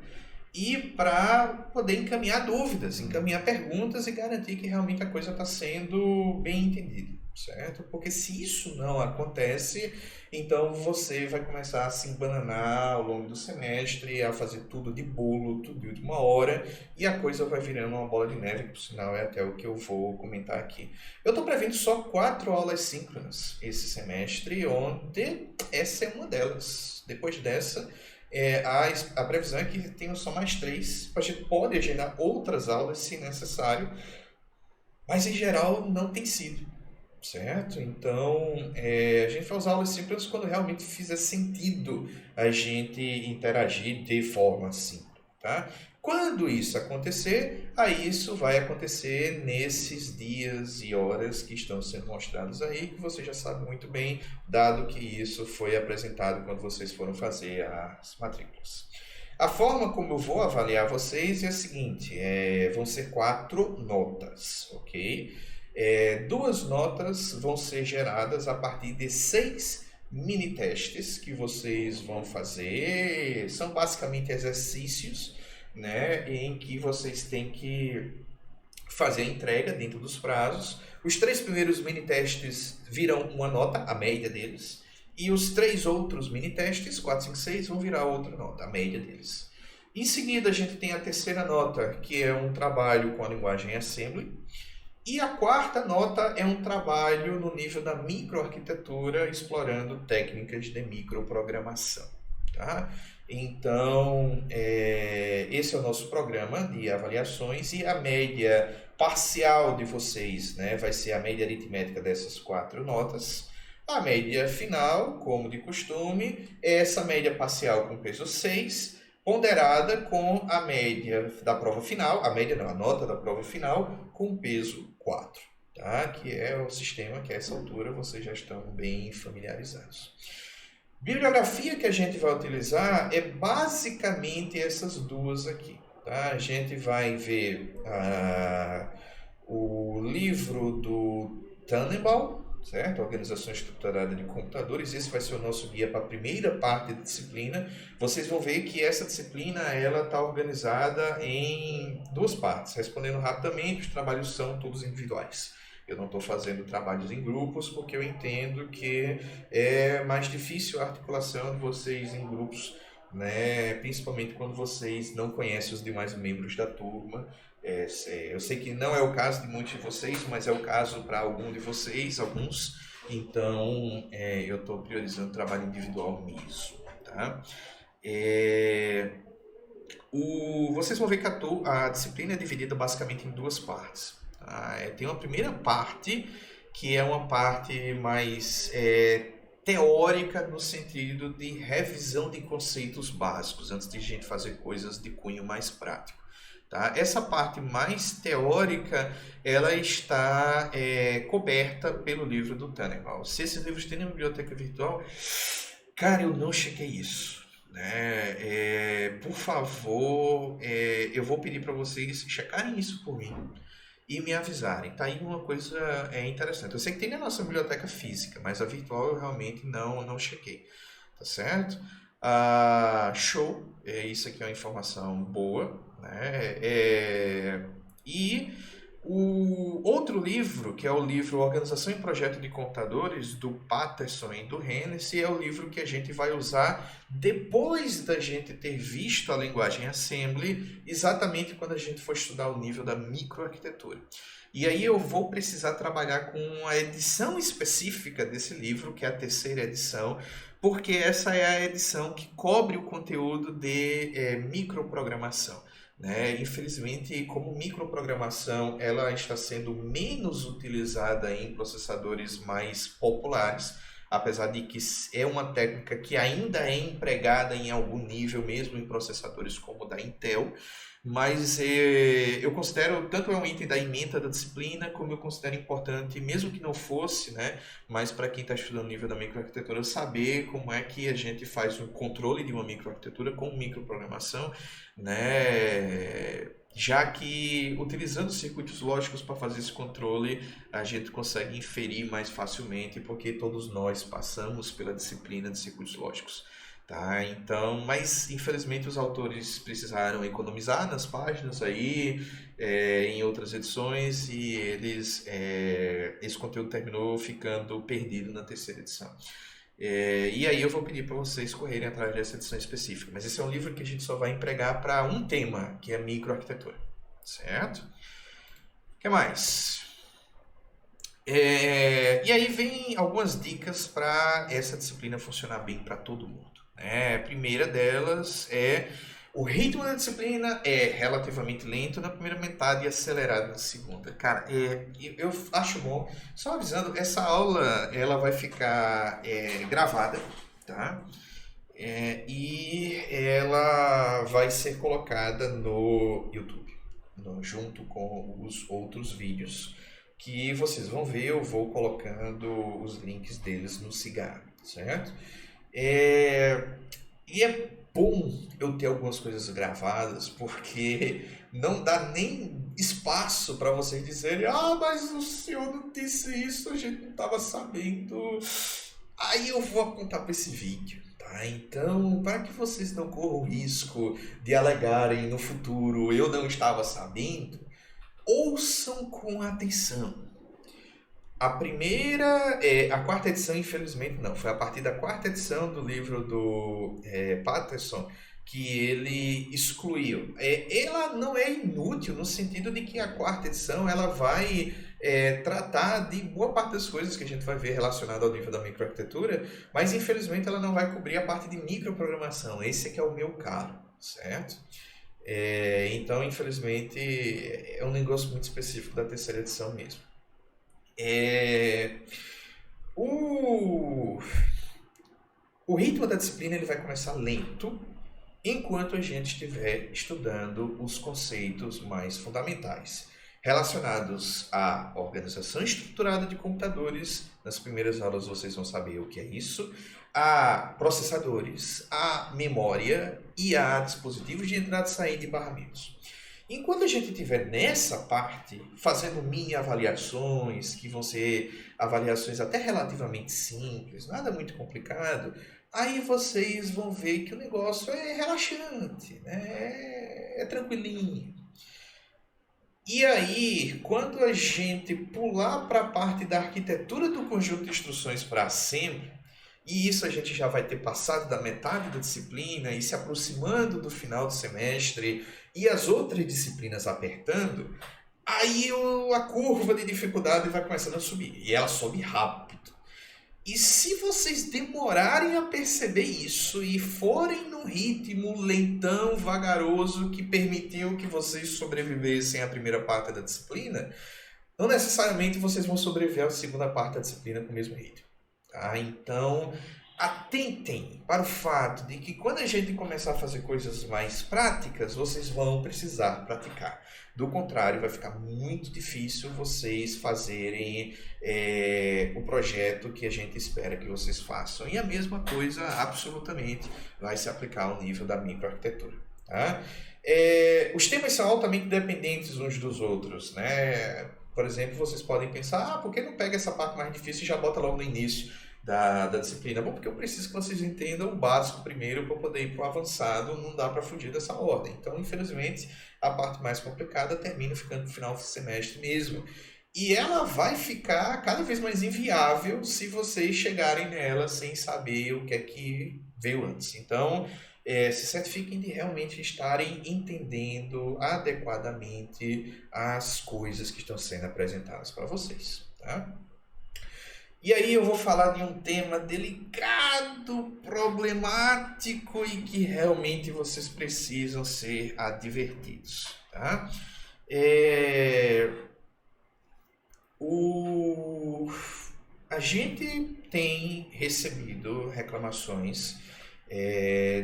e para poder encaminhar dúvidas, encaminhar perguntas e garantir que realmente a coisa está sendo bem entendida, certo? Porque se isso não acontece, então você vai começar a se embananar ao longo do semestre, a fazer tudo de bolo, tudo de última hora, e a coisa vai virando uma bola de neve, que por sinal é até o que eu vou comentar aqui. Eu estou prevendo só 4 aulas síncronas esse semestre, onde essa é uma delas. Depois dessa, a previsão é que tenham só mais 3. A gente pode agendar outras aulas se necessário, mas em geral não tem sido, certo? Então, a gente vai usar aulas síncronas quando realmente fizer sentido a gente interagir de forma síncrona, tá? Quando isso acontecer, aí isso vai acontecer nesses dias e horas que estão sendo mostrados aí, que você já sabe muito bem, dado que isso foi apresentado quando vocês foram fazer as matrículas. A forma como eu vou avaliar vocês é a seguinte, vão ser 4 notas, ok? 2 notas vão ser geradas a partir de 6 mini testes que vocês vão fazer, são basicamente exercícios, né, em que vocês têm que fazer a entrega dentro dos prazos. Os 3 primeiros mini testes viram uma nota, a média deles, e os 3 outros mini testes, 4, 5, 6, vão virar outra nota, a média deles. Em seguida, a gente tem a terceira nota, que é um trabalho com a linguagem Assembly, e a quarta nota é um trabalho no nível da microarquitetura, explorando técnicas de microprogramação, tá? Então, esse é o nosso programa de avaliações, e a média parcial de vocês, né, vai ser a média aritmética dessas 4 notas. A média final, como de costume, é essa média parcial com peso 6, ponderada com a média da prova final, a média não, a nota da prova final, com peso 4, tá? Que é o sistema que a essa altura vocês já estão bem familiarizados. Bibliografia que a gente vai utilizar é basicamente essas duas aqui, tá? A gente vai ver o livro do Tannenbaum, certo? Organização Estruturada de Computadores. Esse vai ser o nosso guia para a primeira parte da disciplina. Vocês vão ver que essa disciplina ela está organizada em 2 partes. Respondendo rapidamente, os trabalhos são todos individuais. Eu não estou fazendo trabalhos em grupos porque eu entendo que é mais difícil a articulação de vocês em grupos, né? Principalmente quando vocês não conhecem os demais membros da turma. Eu sei que não é o caso de muitos de vocês, mas é o caso para algum de vocês, alguns. Então, eu estou priorizando o trabalho individual mesmo, tá? Vocês vão ver que a disciplina é dividida basicamente em 2 partes. Tem uma primeira parte, que é uma parte mais teórica, no sentido de revisão de conceitos básicos, antes de a gente fazer coisas de cunho mais prático. Tá? Essa parte mais teórica, ela está coberta pelo livro do Tannenbaum. Se esses livros têm na biblioteca virtual, cara, eu não chequei isso, né? Por favor, eu vou pedir para vocês checarem isso por mim e me avisarem. Tá aí uma coisa interessante. Eu sei que tem na nossa biblioteca física, mas a virtual eu realmente não chequei, tá certo? Show, isso aqui é uma informação boa, né? E o outro livro, que é o livro Organização e Projeto de Computadores, do Patterson e do Hennessy, é o livro que a gente vai usar depois da gente ter visto a linguagem Assembly, exatamente quando a gente for estudar o nível da microarquitetura. E aí eu vou precisar trabalhar com a edição específica desse livro, que é a terceira edição, porque essa é a edição que cobre o conteúdo de microprogramação. Né? Infelizmente, como microprogramação ela está sendo menos utilizada em processadores mais populares, apesar de que é uma técnica que ainda é empregada em algum nível, mesmo em processadores como o da Intel, mas eu considero, tanto é um item da ementa da disciplina, como eu considero importante, mesmo que não fosse, né, mas para quem está estudando o nível da microarquitetura, saber como é que a gente faz um controle de uma microarquitetura com microprogramação, né, já que utilizando circuitos lógicos para fazer esse controle, a gente consegue inferir mais facilmente, porque todos nós passamos pela disciplina de circuitos lógicos. Tá, então, mas infelizmente os autores precisaram economizar nas páginas aí, em outras edições, e esse conteúdo terminou ficando perdido na terceira edição. E aí eu vou pedir para vocês correrem atrás dessa edição específica. Mas esse é um livro que a gente só vai empregar para um tema, que é microarquitetura. Certo? O que mais? E aí vem algumas dicas para essa disciplina funcionar bem para todo mundo. A primeira delas é o ritmo da disciplina é relativamente lento na primeira metade e acelerado na segunda. Cara, eu acho bom, só avisando, essa aula ela vai ficar gravada, tá? E ela vai ser colocada no YouTube, junto com os outros vídeos que vocês vão ver. Eu vou colocando os links deles no cigarro, certo? E é bom eu ter algumas coisas gravadas, porque não dá nem espaço para vocês dizerem: ah, mas o senhor não disse isso, a gente não estava sabendo. Aí eu vou apontar para esse vídeo, tá? Então, para que vocês não corram o risco de alegarem no futuro eu não estava sabendo, ouçam com atenção. A quarta edição, infelizmente não, foi a partir da quarta edição do livro do Patterson que ele excluiu. Ela não é inútil no sentido de que a quarta edição ela vai tratar de boa parte das coisas que a gente vai ver relacionada ao nível da microarquitetura, mas infelizmente ela não vai cobrir a parte de microprogramação. Esse é que é o meu caro, certo? Então, infelizmente, é um negócio muito específico da terceira edição mesmo. O ritmo da disciplina ele vai começar lento, enquanto a gente estiver estudando os conceitos mais fundamentais relacionados à organização estruturada de computadores. Nas primeiras aulas vocês vão saber o que é isso, a processadores, a memória e a dispositivos de entrada e saída e barramentos. Enquanto a gente estiver nessa parte, fazendo mini avaliações, que vão ser avaliações até relativamente simples, nada muito complicado, aí vocês vão ver que o negócio é relaxante, né? É tranquilinho. E aí, quando a gente pular para a parte da arquitetura do conjunto de instruções para assembly, e isso a gente já vai ter passado da metade da disciplina e se aproximando do final do semestre e as outras disciplinas apertando, aí a curva de dificuldade vai começando a subir. E ela sobe rápido. E se vocês demorarem a perceber isso e forem num ritmo lentão, vagaroso, que permitiu que vocês sobrevivessem à primeira parte da disciplina, não necessariamente vocês vão sobreviver à segunda parte da disciplina com o mesmo ritmo. Tá? Então, atentem para o fato de que quando a gente começar a fazer coisas mais práticas, vocês vão precisar praticar. Do contrário, vai ficar muito difícil vocês fazerem o projeto que a gente espera que vocês façam. E a mesma coisa, absolutamente, vai se aplicar ao nível da microarquitetura. Tá? Os temas são altamente dependentes uns dos outros, né? Por exemplo, vocês podem pensar, por que não pega essa parte mais difícil e já bota logo no início? da disciplina. Bom, porque eu preciso que vocês entendam o básico primeiro para poder ir para o avançado, não dá para fugir dessa ordem. Então, infelizmente, a parte mais complicada termina ficando no final do semestre mesmo. E ela vai ficar cada vez mais inviável se vocês chegarem nela sem saber o que é que veio antes. Então, se certifiquem de realmente estarem entendendo adequadamente as coisas que estão sendo apresentadas para vocês, tá? E aí eu vou falar de um tema delicado, problemático e que realmente vocês precisam ser advertidos, tá? É, o... A gente tem recebido reclamações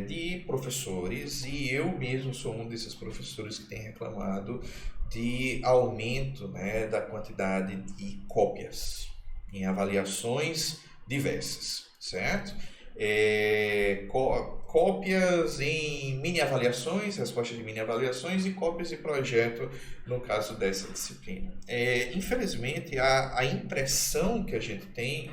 de professores, e eu mesmo sou um desses professores que tem reclamado de aumento, né, da quantidade de cópias em avaliações diversas, certo? Cópias em mini avaliações, resposta de mini avaliações e cópias de projeto no caso dessa disciplina. Infelizmente, a impressão que a gente tem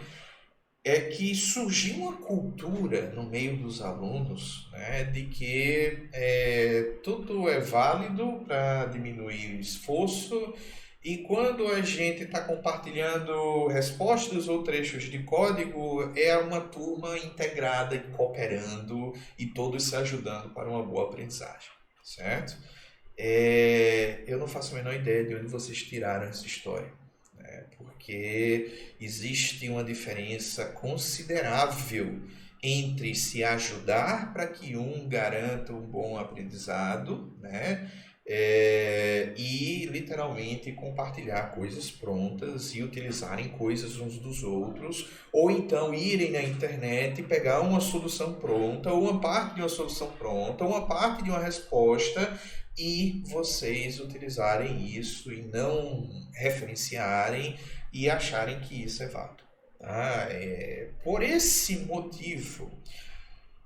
é que surgiu uma cultura no meio dos alunos, né, de que tudo é válido para diminuir o esforço, e quando a gente está compartilhando respostas ou trechos de código, é uma turma integrada e cooperando e todos se ajudando para uma boa aprendizagem, certo? Eu não faço a menor ideia de onde vocês tiraram essa história, porque existe uma diferença considerável entre se ajudar para que um garanta um bom aprendizado, né? E literalmente compartilhar coisas prontas e utilizarem coisas uns dos outros, ou então irem na internet e pegar uma solução pronta, ou uma parte de uma solução pronta, ou uma parte de uma resposta, e vocês utilizarem isso e não referenciarem e acharem que isso é válido. Tá? Por esse motivo,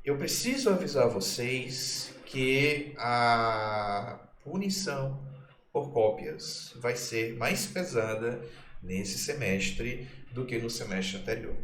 eu preciso avisar vocês que a punição por cópias vai ser mais pesada nesse semestre do que no semestre anterior.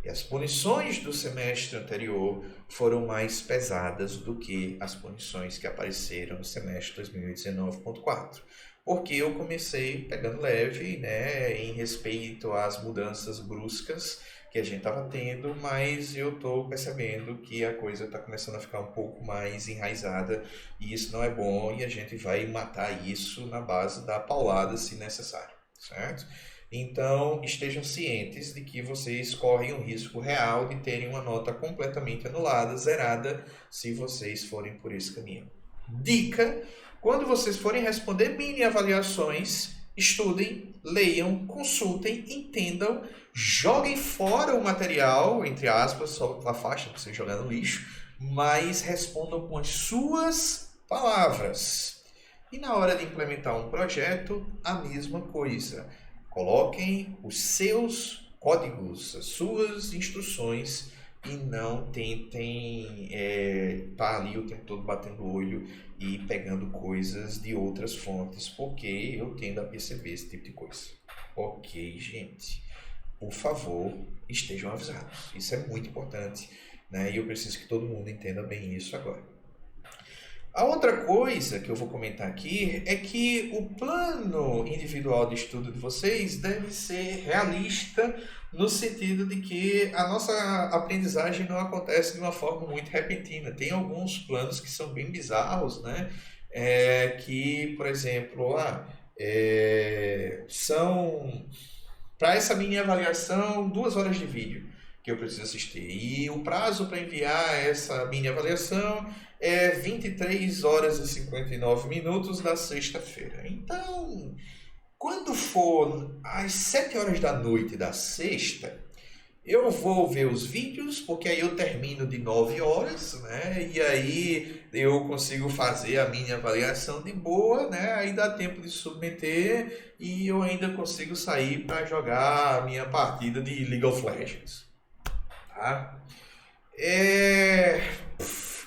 E as punições do semestre anterior foram mais pesadas do que as punições que apareceram no semestre 2019.4. Porque eu comecei pegando leve, né, em respeito às mudanças bruscas que a gente estava tendo, mas eu estou percebendo que a coisa está começando a ficar um pouco mais enraizada, e isso não é bom, e a gente vai matar isso na base da paulada se necessário, certo? Então, estejam cientes de que vocês correm um risco real de terem uma nota completamente anulada, zerada, se vocês forem por esse caminho. Dica: quando vocês forem responder mini avaliações, estudem, leiam, consultem, entendam, joguem fora o material, entre aspas, só a faixa para você jogar no lixo, mas respondam com as suas palavras. E na hora de implementar um projeto, a mesma coisa. Coloquem os seus códigos, as suas instruções, e não tentem estar ali o tempo todo batendo o olho e pegando coisas de outras fontes, porque eu tendo a perceber esse tipo de coisa. Ok, gente? Por favor, estejam avisados. Isso é muito importante, né? E eu preciso que todo mundo entenda bem isso agora. A outra coisa que eu vou comentar aqui é que o plano individual de estudo de vocês deve ser realista, no sentido de que a nossa aprendizagem não acontece de uma forma muito repentina. Tem alguns planos que são bem bizarros, né? Que, por exemplo, são para essa minha avaliação 2 horas de vídeo que eu preciso assistir. E o prazo para enviar essa mini avaliação é 23 horas e 59 minutos da sexta-feira. Então, quando for às 7 horas da noite da sexta, eu vou ver os vídeos, porque aí eu termino de 9 horas, né? E aí eu consigo fazer a minha avaliação de boa, né? Aí dá tempo de submeter e eu ainda consigo sair para jogar a minha partida de League of Legends. Tá?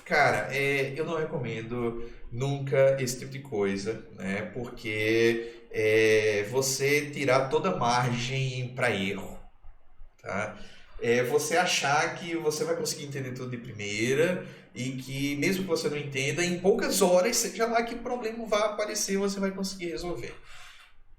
Cara, eu não recomendo nunca esse tipo de coisa, né? Porque você tirar toda margem para erro, tá? você achar que você vai conseguir entender tudo de primeira e que mesmo que você não entenda, em poucas horas, seja lá que problema vai aparecer, você vai conseguir resolver.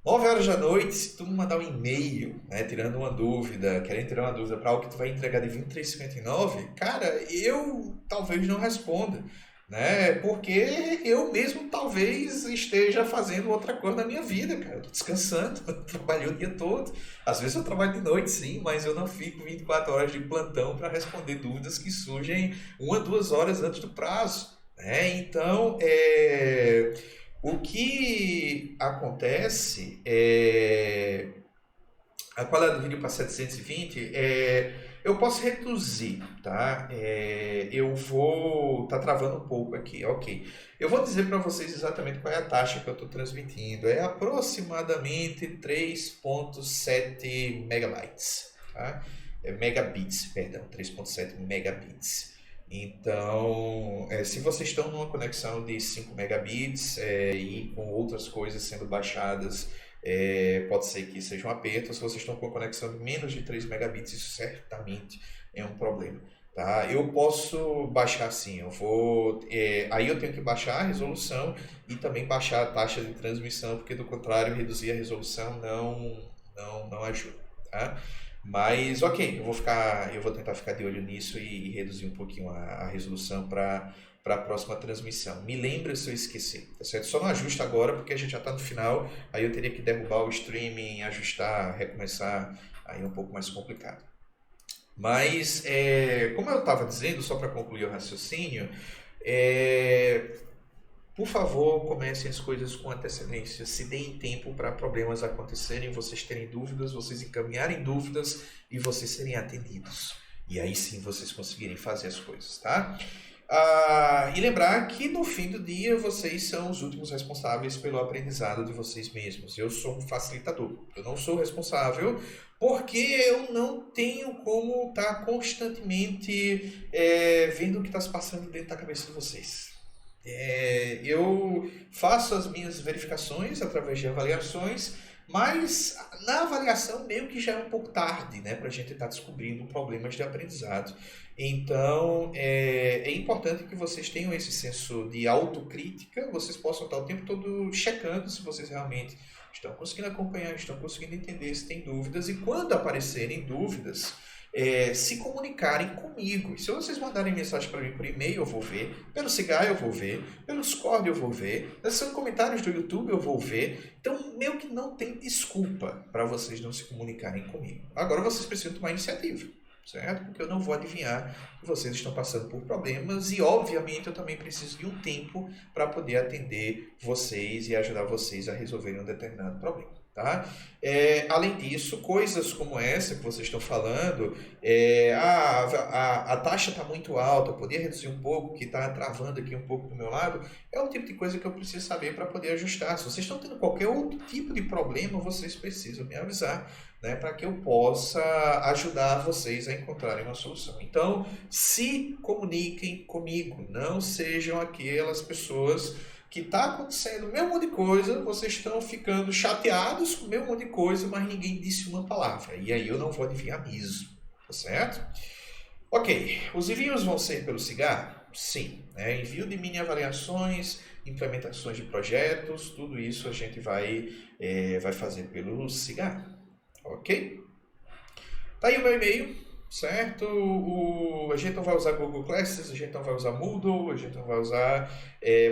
9 horas da noite, se tu me mandar um e-mail, né, tirando uma dúvida, querendo tirar uma dúvida para algo que tu vai entregar de 23,59, cara, eu talvez não responda, né? Porque eu mesmo talvez esteja fazendo outra coisa na minha vida, cara. Eu tô descansando, eu trabalhei o dia todo. Às vezes eu trabalho de noite, sim, mas eu não fico 24 horas de plantão para responder dúvidas que surgem 1 a 2 horas antes do prazo, né? Então, o que acontece a qualidade do vídeo para 720 eu posso reduzir, tá? Eu vou tá travando um pouco aqui, ok. Eu vou dizer para vocês exatamente qual é a taxa que eu estou transmitindo. É aproximadamente 3,7 megabytes, tá? Megabits, perdão, 3,7 megabits. Então, se vocês estão numa conexão de 5 megabits e com outras coisas sendo baixadas, pode ser que seja um aperto. Se vocês estão com uma conexão de menos de 3 megabits, isso certamente é um problema. Tá? Eu posso baixar sim, aí eu tenho que baixar a resolução e também baixar a taxa de transmissão, porque do contrário, reduzir a resolução não ajuda. Tá? Mas ok, eu vou tentar ficar de olho nisso e reduzir um pouquinho a resolução para a próxima transmissão. Me lembra se eu esquecer, tá certo? Só não ajusta agora porque a gente já está no final, aí eu teria que derrubar o streaming, ajustar, recomeçar, aí é um pouco mais complicado. Mas, como eu estava dizendo, só para concluir o raciocínio, por favor, comecem as coisas com antecedência, se deem tempo para problemas acontecerem, vocês terem dúvidas, vocês encaminharem dúvidas e vocês serem atendidos. E aí sim vocês conseguirem fazer as coisas, tá? E lembrar que no fim do dia vocês são os últimos responsáveis pelo aprendizado de vocês mesmos. Eu sou um facilitador, eu não sou responsável porque eu não tenho como estar constantemente vendo o que está se passando dentro da cabeça de vocês. Eu faço as minhas verificações através de avaliações, mas na avaliação meio que já é um pouco tarde, né, para a gente estar descobrindo problemas de aprendizado. Então é importante que vocês tenham esse senso de autocrítica, vocês possam estar o tempo todo checando se vocês realmente estão conseguindo acompanhar, estão conseguindo entender, se tem dúvidas, e quando aparecerem dúvidas, se comunicarem comigo. Se vocês mandarem mensagem para mim por e-mail, eu vou ver. Pelo Cigar eu vou ver. Pelo Discord eu vou ver. Nos comentários do YouTube eu vou ver. Então, meio que não tem desculpa para vocês não se comunicarem comigo. Agora vocês precisam tomar iniciativa, certo? Porque eu não vou adivinhar que vocês estão passando por problemas e, obviamente, eu também preciso de um tempo para poder atender vocês e ajudar vocês a resolverem um determinado problema. Tá? Além disso, coisas como essa que vocês estão falando, a taxa está muito alta, eu poderia reduzir um pouco, que está travando aqui um pouco do meu lado, é o tipo de coisa que eu preciso saber para poder ajustar. Se vocês estão tendo qualquer outro tipo de problema, vocês precisam me avisar, né, para que eu possa ajudar vocês a encontrarem uma solução. Então, se comuniquem comigo, não sejam aquelas pessoas que está acontecendo o mesmo monte de coisa, vocês estão ficando chateados com o mesmo monte de coisa, mas ninguém disse uma palavra. E aí eu não vou adivinhar mesmo, tá certo? Ok, os envios vão ser pelo Cigar? Sim. Envio de mini avaliações, implementações de projetos, tudo isso a gente vai fazer pelo Cigar. Ok? Tá aí o meu e-mail, certo? A gente não vai usar Google Classes, a gente não vai usar Moodle, a gente não vai usar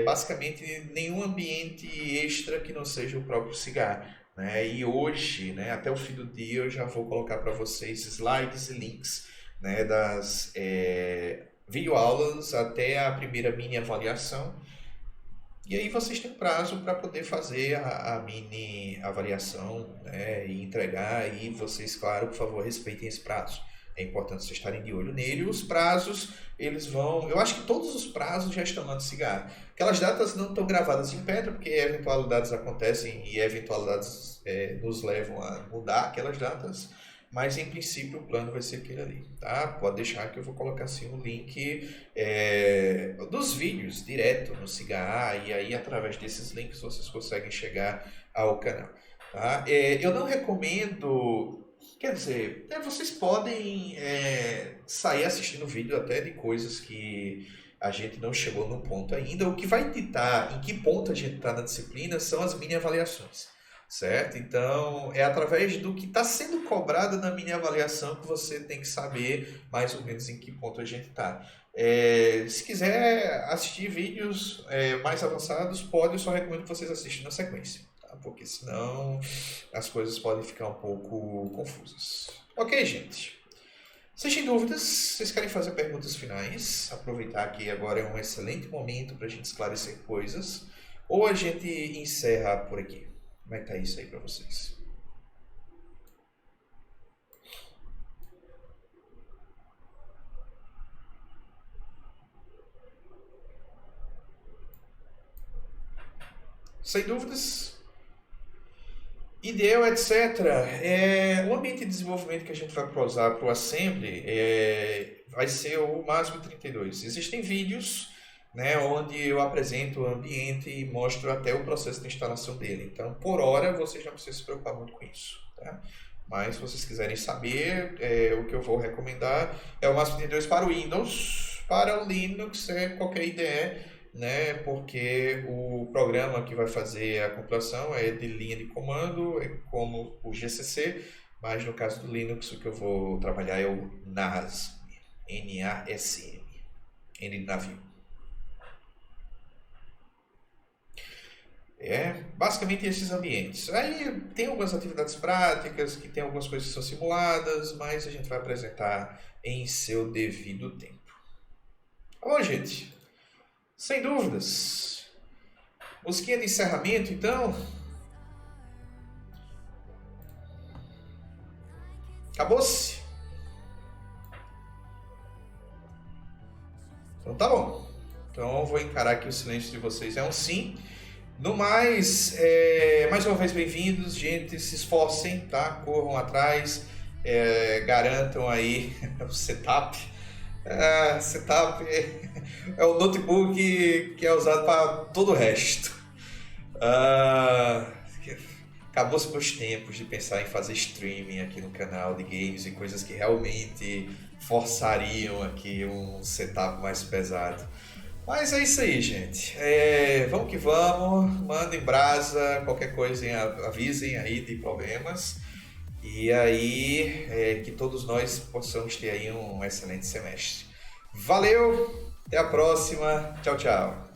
basicamente nenhum ambiente extra que não seja o próprio Cigar. Né? E hoje, né, até o fim do dia, eu já vou colocar para vocês slides e links, né, das videoaulas até a primeira mini avaliação. E aí vocês têm prazo para poder fazer a mini avaliação, né, e entregar. E vocês, claro, por favor, respeitem esse prazo. É importante vocês estarem de olho nele. Os prazos, eles vão... Eu acho que todos os prazos já estão lá no Cigar. Aquelas datas não estão gravadas em pedra, porque eventualidades acontecem e eventualidades nos levam a mudar aquelas datas. Mas, em princípio, o plano vai ser aquele ali, tá? Pode deixar que eu vou colocar, assim, um link dos vídeos direto no Cigar. E aí, através desses links, vocês conseguem chegar ao canal, tá? Eu não recomendo Quer dizer, vocês podem sair assistindo vídeo até de coisas que a gente não chegou no ponto ainda. O que vai ditar em que ponto a gente está na disciplina são as mini avaliações, certo? Então, é através do que está sendo cobrado na mini avaliação que você tem que saber mais ou menos em que ponto a gente está. Se quiser assistir vídeos mais avançados, pode, eu só recomendo que vocês assistam na sequência, tá? Porque senão as coisas podem ficar um pouco confusas. Ok, gente? Vocês têm dúvidas? Vocês querem fazer perguntas finais? Aproveitar que agora é um excelente momento para a gente esclarecer coisas. Ou a gente encerra por aqui? Como é que tá isso aí para vocês? Sem dúvidas? IDEO, etc. O ambiente de desenvolvimento que a gente vai usar para o Assembly vai ser o máximo 32. Existem vídeos, né, onde eu apresento o ambiente e mostro até o processo de instalação dele. Então, por hora, vocês não precisam se preocupar muito com isso, tá? Mas se vocês quiserem saber, o que eu vou recomendar é o máximo 32 para o Windows. Para o Linux, qualquer IDE, né? Porque o programa que vai fazer a compilação é de linha de comando, é como o GCC, mas no caso do Linux o que eu vou trabalhar é o NASM, N-A-S-M, N de navio. Basicamente esses ambientes. Aí tem algumas atividades práticas, que tem algumas coisas que são simuladas, mas a gente vai apresentar em seu devido tempo. Tá bom, gente? Sem dúvidas. Musiquinha de encerramento, então. Acabou-se? Então tá bom. Então eu vou encarar que o silêncio de vocês é um sim. No mais, mais uma vez bem-vindos, gente. Se esforcem, tá? Corram atrás, garantam aí o setup. Setup é o notebook que é usado para todo o resto. Acabou-se meus tempos de pensar em fazer streaming aqui no canal de games e coisas que realmente forçariam aqui um setup mais pesado. Mas é isso aí, gente. Vamos que vamos. Mandem brasa, qualquer coisa avisem aí de problemas. E aí, que todos nós possamos ter aí um excelente semestre. Valeu, até a próxima. Tchau, tchau.